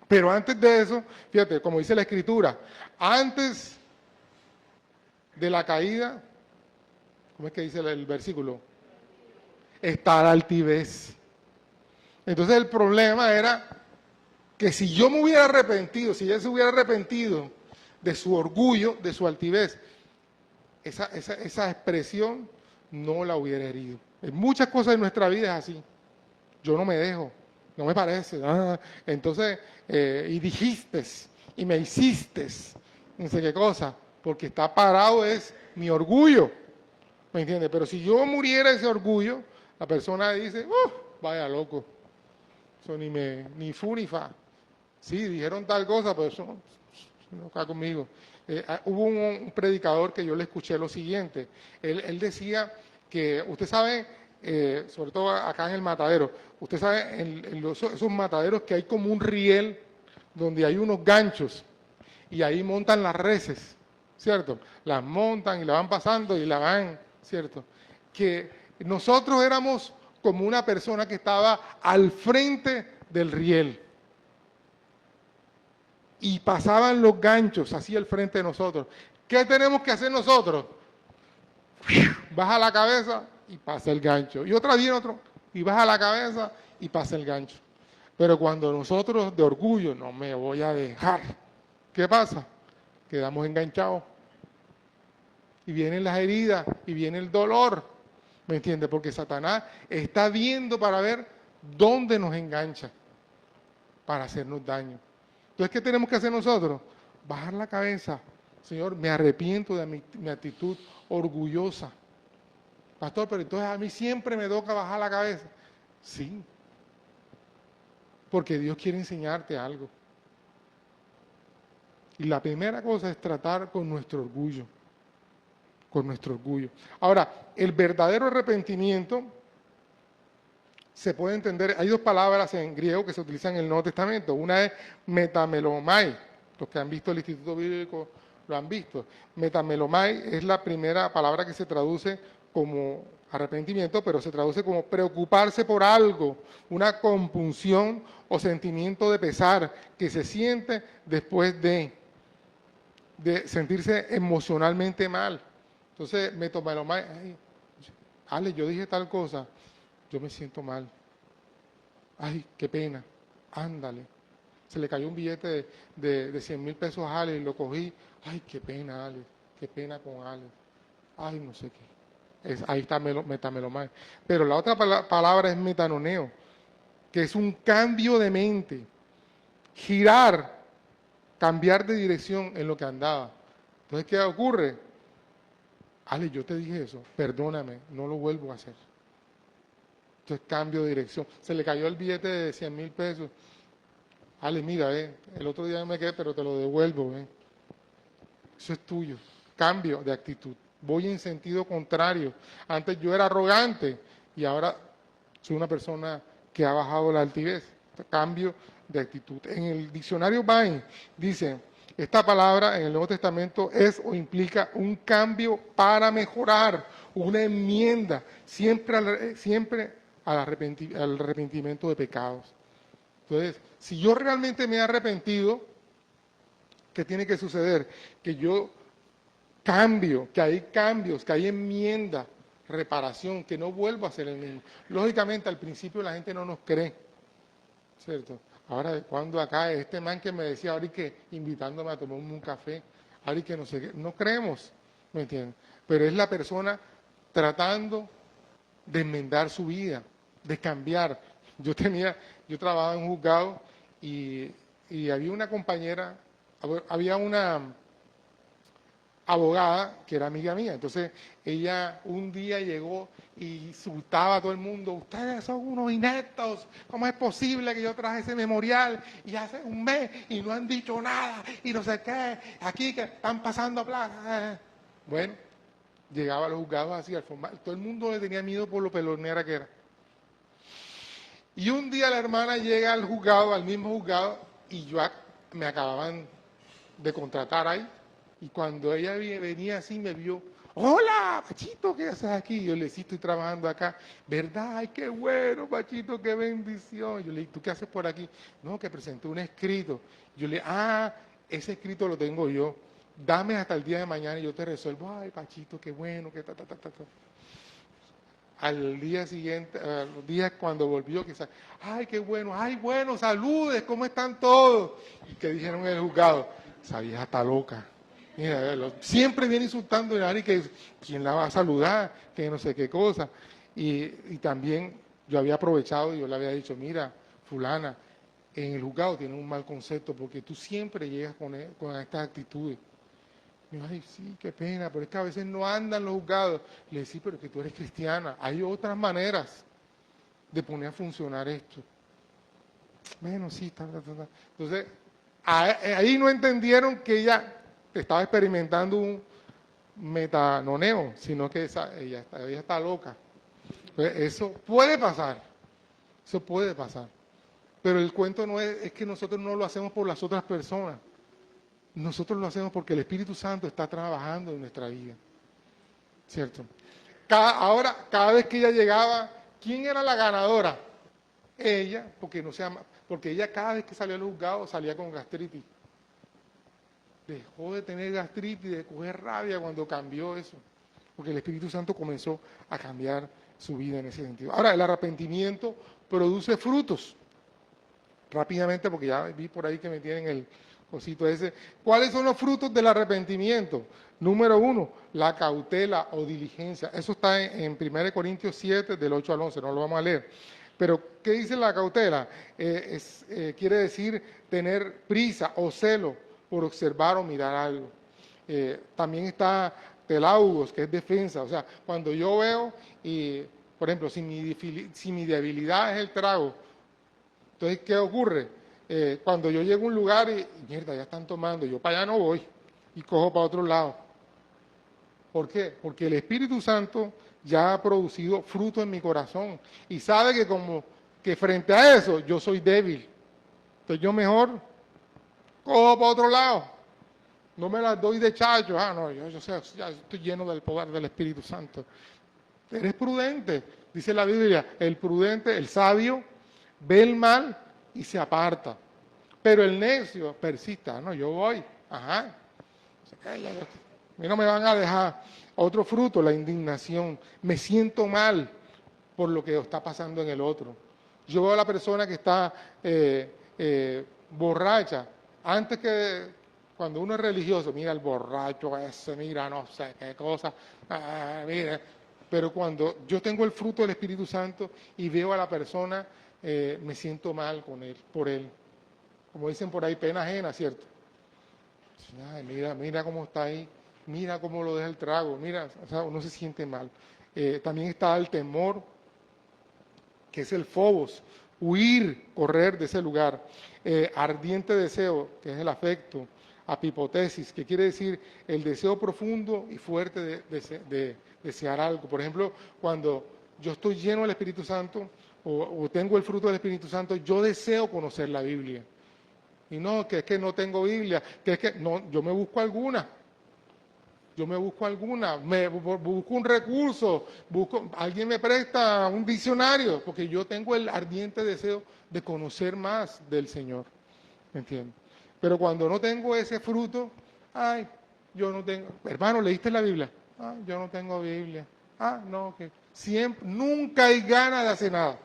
Pero antes de eso, fíjate, como dice la Escritura, antes de la caída, ¿cómo es que dice el versículo? Está la altivez. Entonces el problema era que si yo me hubiera arrepentido, si ella se hubiera arrepentido de su orgullo, de su altivez, esa expresión no la hubiera herido. En muchas cosas de nuestra vida es así. Yo no me dejo, no me parece. Entonces, y dijiste, y me hiciste, no sé qué cosa, porque está parado es mi orgullo. ¿Me entiendes? Pero si yo muriera ese orgullo, la persona dice, vaya loco, eso ni fu ni fa. Sí, dijeron tal cosa, pero eso no está conmigo. Hubo un predicador que yo le escuché lo siguiente. Él decía que, usted sabe, sobre todo acá en el matadero, usted sabe, en esos mataderos que hay como un riel donde hay unos ganchos y ahí montan las reses, ¿cierto? Las montan y la van pasando y la van, ¿cierto? Que nosotros éramos como una persona que estaba al frente del riel. Y pasaban los ganchos así al frente de nosotros. ¿Qué tenemos que hacer nosotros? Baja la cabeza y pasa el gancho. Y otra viene otro y baja la cabeza y pasa el gancho. Pero cuando nosotros de orgullo, no me voy a dejar, ¿qué pasa? Quedamos enganchados. Y vienen las heridas y viene el dolor. ¿Me entiendes? Porque Satanás está viendo para ver dónde nos engancha para hacernos daño. Entonces, ¿qué tenemos que hacer nosotros? Bajar la cabeza. Señor, me arrepiento de mi actitud orgullosa. Pastor, pero entonces a mí siempre me toca bajar la cabeza. Sí, porque Dios quiere enseñarte algo. Y la primera cosa es tratar con nuestro orgullo. Con nuestro orgullo. Ahora, el verdadero arrepentimiento se puede entender, hay dos palabras en griego que se utilizan en el Nuevo Testamento. Una es metamelomai, los que han visto el Instituto Bíblico lo han visto. Metamelomai es la primera palabra que se traduce como arrepentimiento, pero se traduce como preocuparse por algo, una compunción o sentimiento de pesar que se siente después de sentirse emocionalmente mal. Entonces, metamelomai, ay, Ale, yo dije tal cosa, yo me siento mal. Ay, qué pena, ándale. Se le cayó un billete de 100,000 pesos a Ale y lo cogí. Ay, qué pena, Ale, qué pena con Ale. Ay, no sé qué. Ahí está metamelomai. Pero la otra palabra es metanoneo, que es un cambio de mente. Girar, cambiar de dirección en lo que andaba. Entonces, ¿qué ocurre? Ale, yo te dije eso, perdóname, no lo vuelvo a hacer. Entonces cambio de dirección. Se le cayó el billete de 100,000 pesos. Ale, mira, el otro día me quedé, pero te lo devuelvo. Eso es tuyo. Cambio de actitud. Voy en sentido contrario. Antes yo era arrogante y ahora soy una persona que ha bajado la altivez. Cambio de actitud. En el diccionario Vine dice, esta palabra en el Nuevo Testamento es o implica un cambio para mejorar, una enmienda, siempre al arrepentimiento de pecados. Entonces, si yo realmente me he arrepentido, ¿qué tiene que suceder? Que yo cambio, que hay cambios, que hay enmienda, reparación, que no vuelvo a ser el mismo. Lógicamente, al principio la gente no nos cree, ¿cierto? Ahora, cuando acá, este man que me decía, ahora y que invitándome a tomarme un café, ahora y que no sé qué, no creemos, ¿me entienden? Pero es la persona tratando de enmendar su vida, de cambiar. Yo trabajaba en un juzgado y había una compañera, había una abogada que era amiga mía. Entonces ella un día llegó y insultaba a todo el mundo, ustedes son unos ineptos, ¿cómo es posible que yo traje ese memorial y hace un mes y no han dicho nada y no sé qué, aquí que están pasando plaza? Bueno, llegaba a los juzgados así al formal, todo el mundo le tenía miedo por lo pelonera que era. Y un día la hermana llega al juzgado, al mismo juzgado, y me acababan de contratar ahí. Y cuando ella venía así, me vio, hola, Pachito, ¿qué haces aquí? Yo le dije, sí, estoy trabajando acá. ¿Verdad? Ay, qué bueno, Pachito, qué bendición. Yo le dije, ¿tú qué haces por aquí? No, que presenté un escrito. Yo le dije, ese escrito lo tengo yo. Dame hasta el día de mañana y yo te resuelvo. Ay, Pachito, qué bueno, que ta. Al día siguiente, a los días cuando volvió, quizás, ay, qué bueno, ay, bueno, saludes, ¿cómo están todos? Y que dijeron en el juzgado, esa vieja está loca. Mira, siempre viene insultando a Ari que quién la va a saludar, que no sé qué cosa. Y también yo había aprovechado y yo le había dicho, mira, fulana, en el juzgado tienen un mal concepto porque tú siempre llegas con estas actitudes. Me dijo, ay, sí, qué pena, pero es que a veces no andan los juzgados. Le dije, sí, pero es que tú eres cristiana. Hay otras maneras de poner a funcionar esto. Bueno, sí, Entonces, ahí no entendieron que ella estaba experimentando un metanoneo, sino que ella está loca. Entonces, eso puede pasar. Pero el cuento no es que nosotros no lo hacemos por las otras personas. Nosotros lo hacemos porque el Espíritu Santo está trabajando en nuestra vida, ¿cierto? Cada vez que ella llegaba, ¿quién era la ganadora? Ella, porque ella cada vez que salía al juzgado salía con gastritis. Dejó de tener gastritis, de coger rabia cuando cambió eso. porque el Espíritu Santo comenzó a cambiar su vida en ese sentido. Ahora, el arrepentimiento produce frutos. Rápidamente, porque ya vi por ahí que me tienen el cosito ese. ¿Cuáles son los frutos del arrepentimiento? Número 1, la cautela o diligencia. Eso está en 1 Corintios 7, del 8 al 11, no lo vamos a leer. Pero, ¿qué dice la cautela? Quiere decir tener prisa o celo por observar o mirar algo. También está telaugos, que es defensa. O sea, cuando yo veo, y, por ejemplo, si mi debilidad es el trago, entonces, ¿qué ocurre? Cuando yo llego a un lugar y mierda, ya están tomando, yo para allá no voy y cojo para otro lado. ¿Por qué? Porque el Espíritu Santo ya ha producido fruto en mi corazón y sabe que frente a eso yo soy débil. Entonces yo mejor cojo para otro lado. No me las doy de chacho. No, yo sé, ya estoy lleno del poder del Espíritu Santo. Eres prudente, dice la Biblia, el prudente, el sabio, ve el mal y se aparta. Pero el necio persista, no, yo voy, a mí no me van a dejar. Otro fruto, la indignación. Me siento mal por lo que está pasando en el otro. Yo veo a la persona que está borracha. Antes que, cuando uno es religioso, mira el borracho ese, mira no sé qué cosa, mira. Pero cuando yo tengo el fruto del Espíritu Santo y veo a la persona, me siento mal con él, por él. Como dicen por ahí, pena ajena, ¿cierto? Ay, mira cómo está ahí, mira cómo lo deja el trago, mira, o sea, uno se siente mal. También está el temor, que es el phobos, huir, correr de ese lugar. Ardiente deseo, que es el afecto. Apipotesis, que quiere decir el deseo profundo y fuerte de desear algo. Por ejemplo, cuando yo estoy lleno del Espíritu Santo o tengo el fruto del Espíritu Santo, yo deseo conocer la Biblia. Y no, que es que no tengo Biblia, que es que no, yo me busco alguna. Me busco un recurso, alguien me presta un diccionario, porque yo tengo el ardiente deseo de conocer más del Señor. ¿Me entiendes? Pero cuando no tengo ese fruto, yo no tengo. Hermano, ¿leíste la Biblia? Yo no tengo Biblia. No, que nunca hay ganas de hacer nada.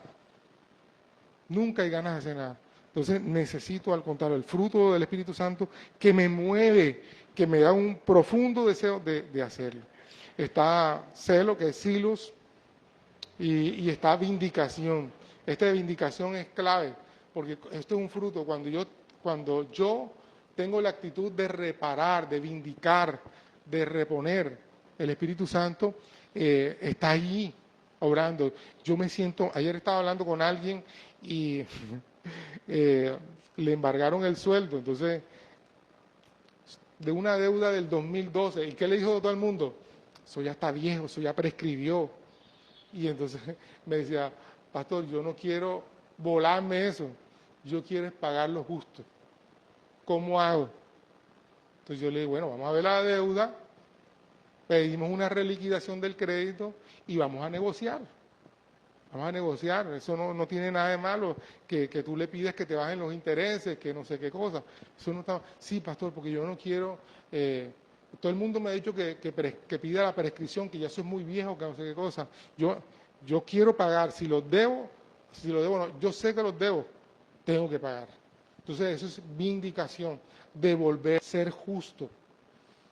Nunca hay ganas de hacer nada. Entonces necesito, al contrario, el fruto del Espíritu Santo que me mueve, que me da un profundo deseo de hacerlo. Está celo, que es silos, y está vindicación. Esta vindicación es clave, porque esto es un fruto. Cuando yo tengo la actitud de reparar, de vindicar, de reponer, el Espíritu Santo está allí obrando. Yo me siento, ayer estaba hablando con alguien y le embargaron el sueldo, entonces, de una deuda del 2012. ¿Y qué le dijo todo el mundo? Eso ya está viejo, eso ya prescribió. Y entonces me decía, pastor, yo no quiero volarme eso, yo quiero pagar lo justo. ¿Cómo hago? Entonces yo le digo, bueno, vamos a ver la deuda, pedimos una reliquidación del crédito y vamos a negociar. Vamos a negociar, eso no tiene nada de malo, que tú le pides que te bajen los intereses, que no sé qué cosa. Eso no está. Sí, pastor, porque yo no quiero. Todo el mundo me ha dicho que pida la prescripción, que ya soy muy viejo, que no sé qué cosa. Yo quiero pagar, si los debo, no, yo sé que los debo, tengo que pagar. Entonces, eso es vindicación, devolver, ser justo.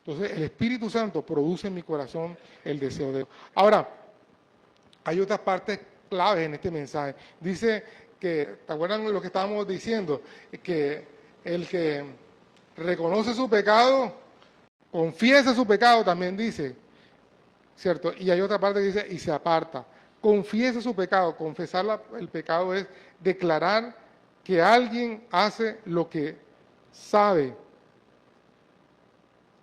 Entonces, el Espíritu Santo produce en mi corazón el deseo de. Ahora, hay otras partes claves en este mensaje. Dice que, ¿te acuerdan de lo que estábamos diciendo? Que el que reconoce su pecado, confiesa su pecado, también dice, ¿cierto? Y hay otra parte que dice, y se aparta. Confiesa su pecado. Confesar el pecado es declarar que alguien hace lo que sabe.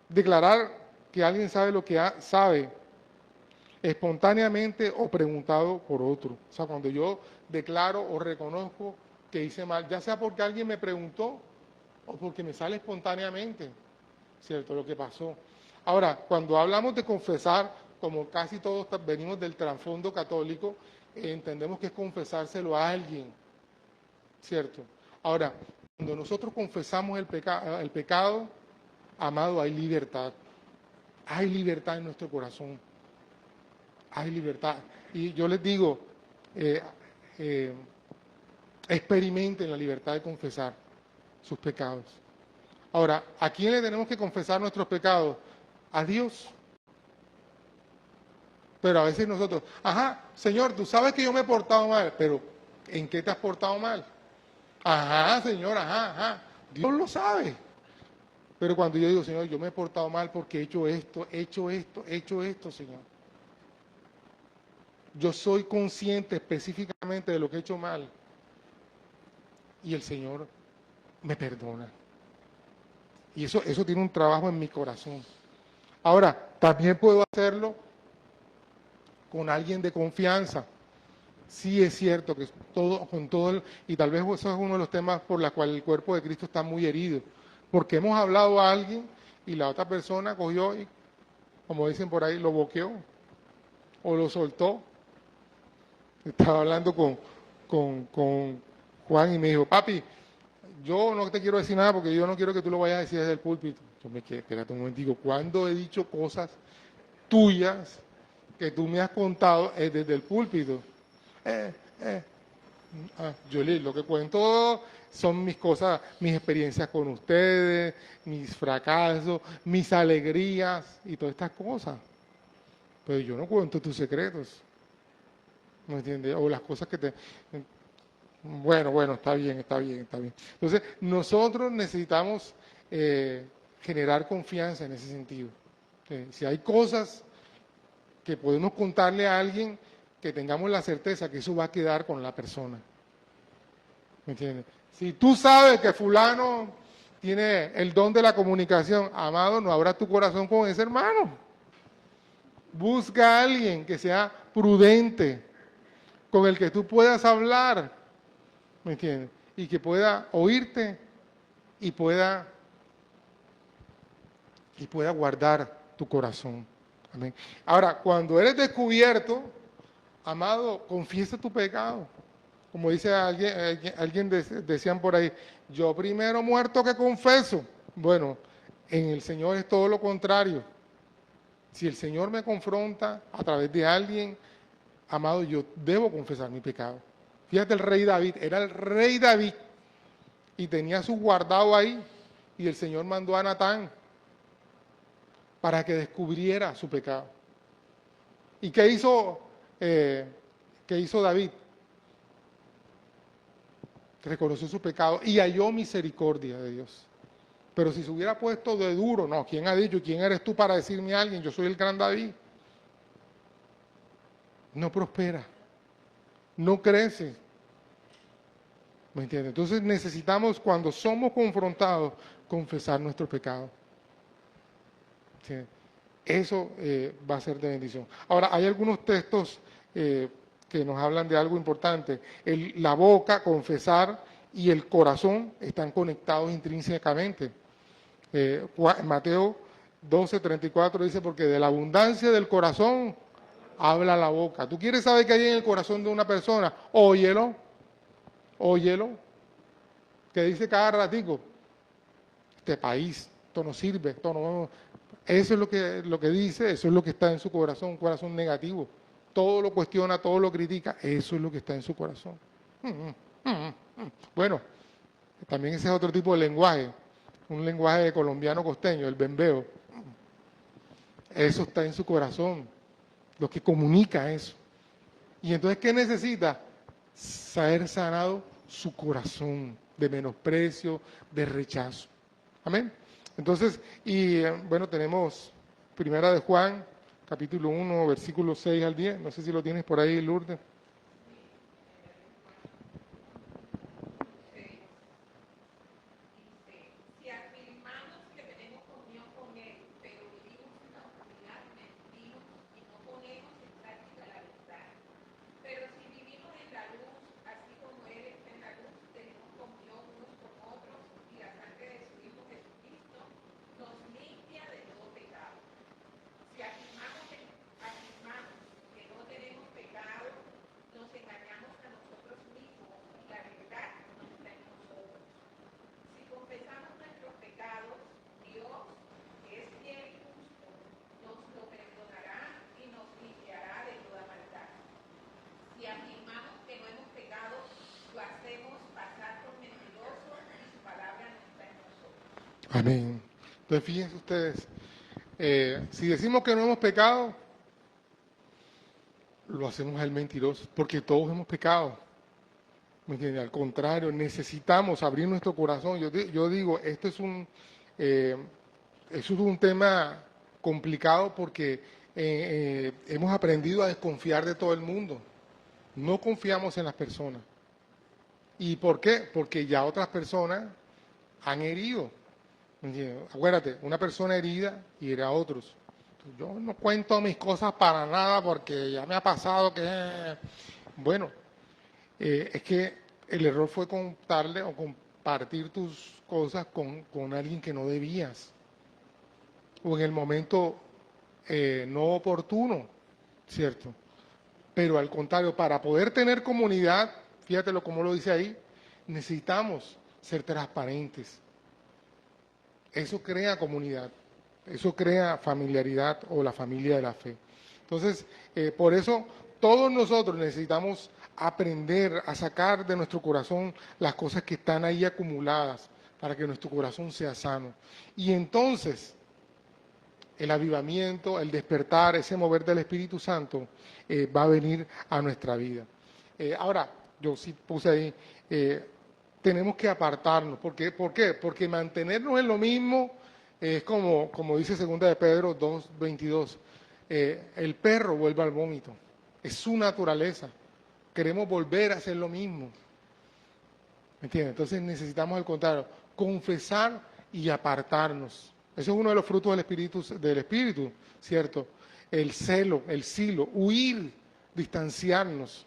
Declarar que alguien sabe lo que sabe, espontáneamente o preguntado por otro. O sea, cuando yo declaro o reconozco que hice mal, ya sea porque alguien me preguntó o porque me sale espontáneamente, ¿cierto? Lo que pasó. Ahora, cuando hablamos de confesar, como casi todos venimos del trasfondo católico, entendemos que es confesárselo a alguien, ¿cierto? Ahora, cuando nosotros confesamos el pecado, amado, hay libertad. Hay libertad en nuestro corazón. hay libertad. Y yo les digo, eh, eh, experimenten la libertad de confesar sus pecados. Ahora, ¿a quién le tenemos que confesar nuestros pecados? A Dios. Pero a veces nosotros, ajá, Señor, tú sabes que yo me he portado mal, pero ¿en qué te has portado mal? Ajá, Señor, ajá. Dios lo sabe. Pero cuando yo digo, Señor, yo me he portado mal porque he hecho esto, Señor. Yo soy consciente específicamente de lo que he hecho mal. Y el Señor me perdona. Y eso tiene un trabajo en mi corazón. Ahora, también puedo hacerlo con alguien de confianza. Sí es cierto que y tal vez eso es uno de los temas por los cuales el cuerpo de Cristo está muy herido. Porque hemos hablado a alguien y la otra persona cogió y, como dicen por ahí, lo boqueó o lo soltó. Estaba hablando con Juan y me dijo, papi, yo no te quiero decir nada porque yo no quiero que tú lo vayas a decir desde el púlpito. Yo me quedé, espérate un momentico, ¿cuándo he dicho cosas tuyas que tú me has contado desde el púlpito? Yoli, lo que cuento son mis cosas, mis experiencias con ustedes, mis fracasos, mis alegrías y todas estas cosas. Pero yo no cuento tus secretos. ¿Me entiendes? O las cosas que te... Bueno, está bien. Entonces, nosotros necesitamos generar confianza en ese sentido. Si hay cosas que podemos contarle a alguien, que tengamos la certeza que eso va a quedar con la persona. ¿Me entiendes? Si tú sabes que fulano tiene el don de la comunicación, amado, no abras tu corazón con ese hermano. Busca a alguien que sea prudente, con el que tú puedas hablar, ¿me entiendes? Y que pueda oírte y pueda guardar tu corazón. Amén. Ahora, cuando eres descubierto, amado, confiesa tu pecado. Como dice alguien decían por ahí, yo primero muerto que confeso. Bueno, en el Señor es todo lo contrario. Si el Señor me confronta a través de alguien, amado, yo debo confesar mi pecado. Fíjate, el rey David, era el rey David y tenía su guardado ahí y el Señor mandó a Natán para que descubriera su pecado. ¿Y qué hizo David? Reconoció su pecado y halló misericordia de Dios. Pero si se hubiera puesto de duro, no, ¿quién ha dicho? ¿Quién eres tú para decirme a alguien? Yo soy el gran David. No prospera, no crece. ¿Me entiendes? Entonces necesitamos, cuando somos confrontados, confesar nuestro pecado. ¿Sí? Eso va a ser de bendición. Ahora, hay algunos textos que nos hablan de algo importante. La boca, confesar, y el corazón están conectados intrínsecamente. Mateo 12:34 dice, porque de la abundancia del corazón habla la boca. ¿Tú quieres saber qué hay en el corazón de una persona? Óyelo, que dice cada ratico, este país, esto no sirve, esto no... Eso es lo que dice, eso es lo que está en su corazón, un corazón negativo. Todo lo cuestiona, todo lo critica, eso es lo que está en su corazón. Bueno, también ese es otro tipo de lenguaje, un lenguaje colombiano costeño, el bembeo. Eso está en su corazón, lo que comunica eso. Y entonces, ¿qué necesita? Ser sanado su corazón de menosprecio, de rechazo. Amén. Entonces, bueno, tenemos Primera de Juan, capítulo 1, versículos 6 al 10. No sé si lo tienes por ahí, Lourdes. Amén. Entonces, fíjense ustedes, si decimos que no hemos pecado, lo hacemos al mentiroso, porque todos hemos pecado. ¿Me entiendes? Al contrario, necesitamos abrir nuestro corazón. Yo digo, eso es un tema complicado porque hemos aprendido a desconfiar de todo el mundo. No confiamos en las personas. ¿Y por qué? Porque ya otras personas han herido. ¿Me entiendes? Acuérdate, una persona herida hiere a otros. Yo no cuento mis cosas para nada porque ya me ha pasado que... Bueno, es que el error fue contarle o compartir tus cosas con alguien que no debías. O en el momento no oportuno, ¿cierto? Pero al contrario, para poder tener comunidad, fíjate como lo dice ahí, necesitamos ser transparentes. Eso crea comunidad, eso crea familiaridad o la familia de la fe. Entonces, por eso todos nosotros necesitamos aprender a sacar de nuestro corazón las cosas que están ahí acumuladas para que nuestro corazón sea sano. Y entonces, el avivamiento, el despertar, ese mover del Espíritu Santo va a venir a nuestra vida. Ahora, yo sí puse ahí, tenemos que apartarnos. ¿Por qué? Porque mantenernos en lo mismo es como dice 2 de Pedro 2:22, el perro vuelve al vómito, es su naturaleza. Queremos volver a hacer lo mismo. ¿Me entiendes? Entonces necesitamos al contrario, confesar y apartarnos. Eso es uno de los frutos del Espíritu, ¿cierto? El celo, el silo, huir, distanciarnos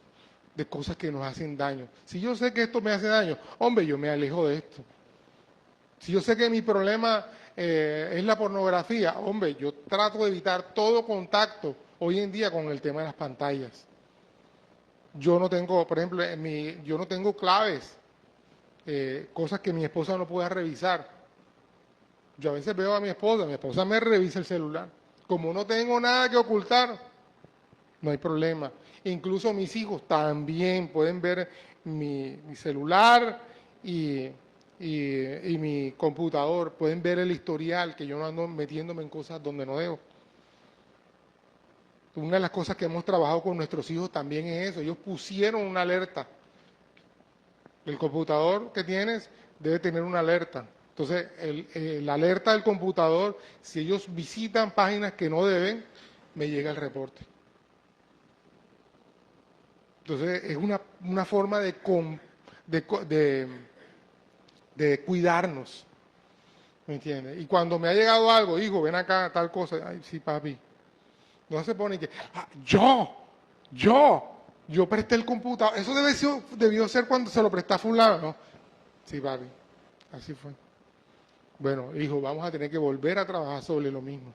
de cosas que nos hacen daño. Si yo sé que esto me hace daño, hombre, yo me alejo de esto. Si yo sé que mi problema es la pornografía, hombre, yo trato de evitar todo contacto hoy en día con el tema de las pantallas. Yo no tengo, por ejemplo, yo no tengo claves, cosas que mi esposa no pueda revisar. Yo a veces veo a mi esposa me revisa el celular. Como no tengo nada que ocultar, no hay problema. Incluso mis hijos también pueden ver mi celular y mi computador, pueden ver el historial, que yo no ando metiéndome en cosas donde no debo. Una de las cosas que hemos trabajado con nuestros hijos también es eso. Ellos pusieron una alerta. El computador que tienes debe tener una alerta. Entonces, la alerta del computador, si ellos visitan páginas que no deben, me llega el reporte. Entonces, es una forma de cuidarnos. ¿Me entiendes? Y cuando me ha llegado algo, hijo, ven acá, tal cosa. Ay, sí, papi. No se pone que, yo presté el computador. Eso debió ser cuando se lo presté a fulano, ¿no? Sí, papi. Así fue. Bueno, hijo, vamos a tener que volver a trabajar sobre lo mismo.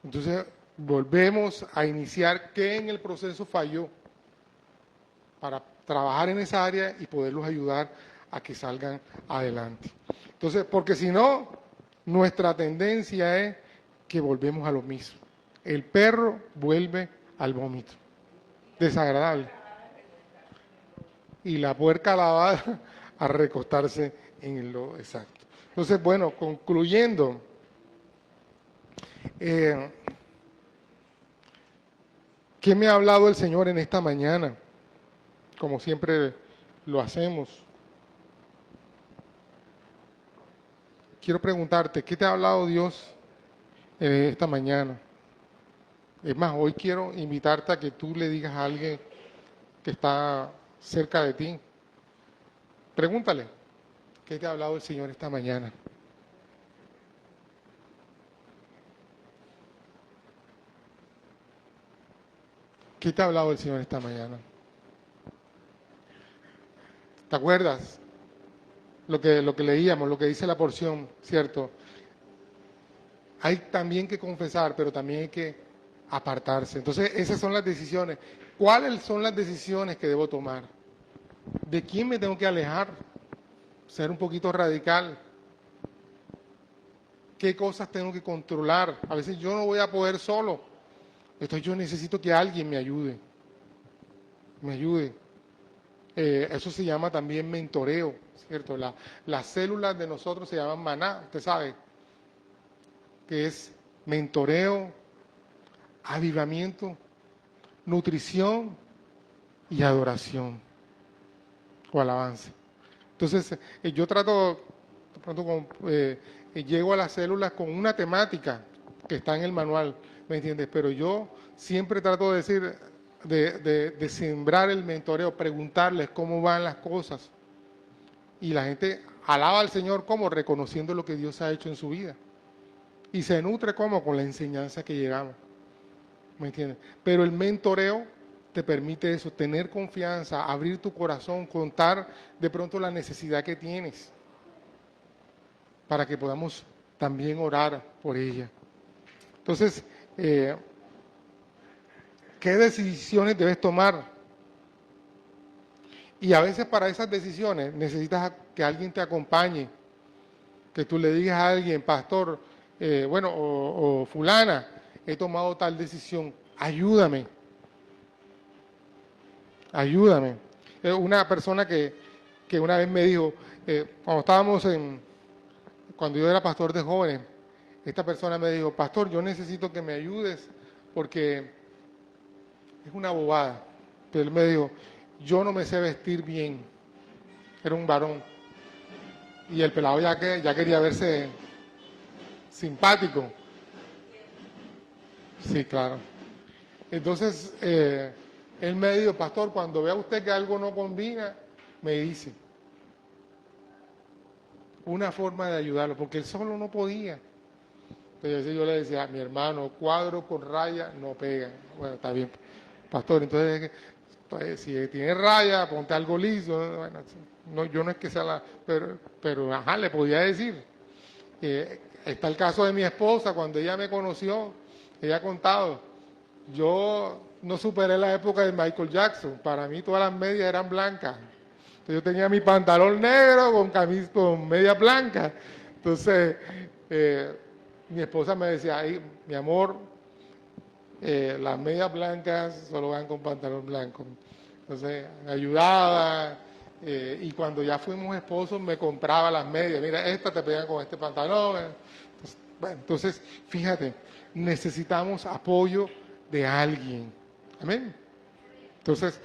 Entonces, volvemos a iniciar qué en el proceso falló para trabajar en esa área y poderlos ayudar a que salgan adelante. Entonces, porque si no, nuestra tendencia es que volvemos a lo mismo. El perro vuelve al vómito. Desagradable. Y la puerca lavada a recostarse en lo exacto. Entonces, bueno, concluyendo, ¿qué me ha hablado el Señor en esta mañana? Como siempre lo hacemos. Quiero preguntarte, ¿qué te ha hablado Dios esta mañana? Es más, hoy quiero invitarte a que tú le digas a alguien que está cerca de ti. Pregúntale, ¿qué te ha hablado el Señor esta mañana? ¿Qué te ha hablado el Señor esta mañana? ¿Te acuerdas? Lo que leíamos, lo que dice la porción, ¿cierto? Hay también que confesar, pero también hay que apartarse. Entonces, esas son las decisiones. ¿Cuáles son las decisiones que debo tomar? ¿De quién me tengo que alejar? Ser un poquito radical. ¿Qué cosas tengo que controlar? A veces yo no voy a poder solo. Entonces yo necesito que alguien me ayude. Me ayude. Eso se llama también mentoreo, ¿cierto? Las células de nosotros se llaman maná, usted sabe, que es mentoreo, avivamiento, nutrición y adoración o alabanza. Entonces, yo trato, de pronto, llego a las células con una temática que está en el manual, ¿me entiendes? Pero yo siempre trato de decir, de sembrar el mentoreo, preguntarles cómo van las cosas. Y la gente alaba al Señor como reconociendo lo que Dios ha hecho en su vida. Y se nutre como con la enseñanza que llegamos. ¿Me entiendes? Pero el mentoreo te permite eso, tener confianza, abrir tu corazón, contar de pronto la necesidad que tienes, para que podamos también orar por ella. Entonces, ¿qué decisiones debes tomar? Y a veces para esas decisiones necesitas que alguien te acompañe, que tú le digas a alguien, pastor, o fulana, he tomado tal decisión, ayúdame. Ayúdame. Una persona que una vez me dijo, cuando yo era pastor de jóvenes, esta persona me dijo, pastor, yo necesito que me ayudes porque es una bobada. Pero él me dijo, yo no me sé vestir bien. Era un varón. Y el pelado ya quería verse simpático. Sí, claro. Entonces, él me dijo, pastor, cuando vea usted que algo no combina, me dice. Una forma de ayudarlo, porque él solo no podía. Entonces yo le decía, mi hermano, cuadro con raya no pega. Bueno, está bien, pastor, entonces si tiene raya, ponte algo liso. Bueno, no, yo no es que sea pero ajá, le podía decir. Está el caso de mi esposa, cuando ella me conoció, ella ha contado, yo no superé la época de Michael Jackson, para mí todas las medias eran blancas. Entonces yo tenía mi pantalón negro con camisa, con media blanca. Entonces, mi esposa me decía, ay, mi amor, las medias blancas solo van con pantalón blanco. Entonces, me ayudaba, y cuando ya fuimos esposos me compraba las medias. Mira, esta te pegan con este pantalón. Entonces, fíjate, necesitamos apoyo de alguien. Amén. Entonces,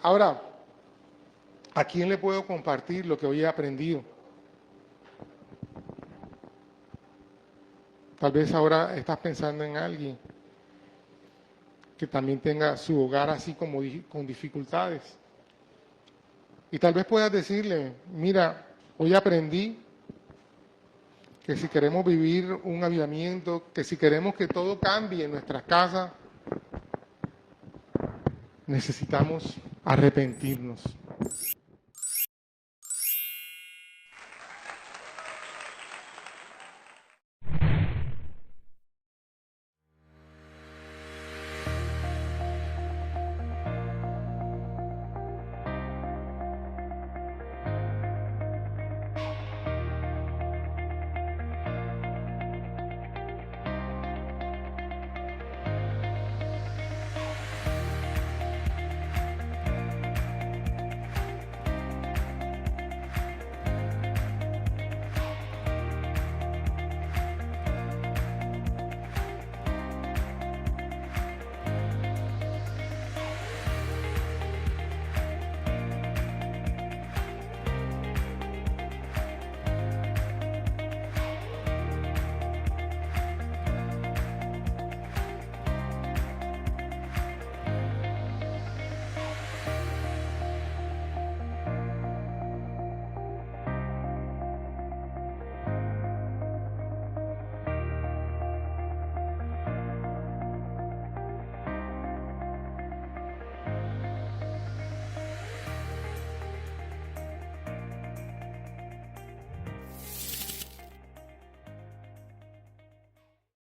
ahora, ¿a quién le puedo compartir lo que hoy he aprendido? Tal vez ahora estás pensando en alguien que también tenga su hogar así como con dificultades. Y tal vez puedas decirle, mira, hoy aprendí que si queremos vivir un avivamiento, que si queremos que todo cambie en nuestras casas, necesitamos arrepentirnos.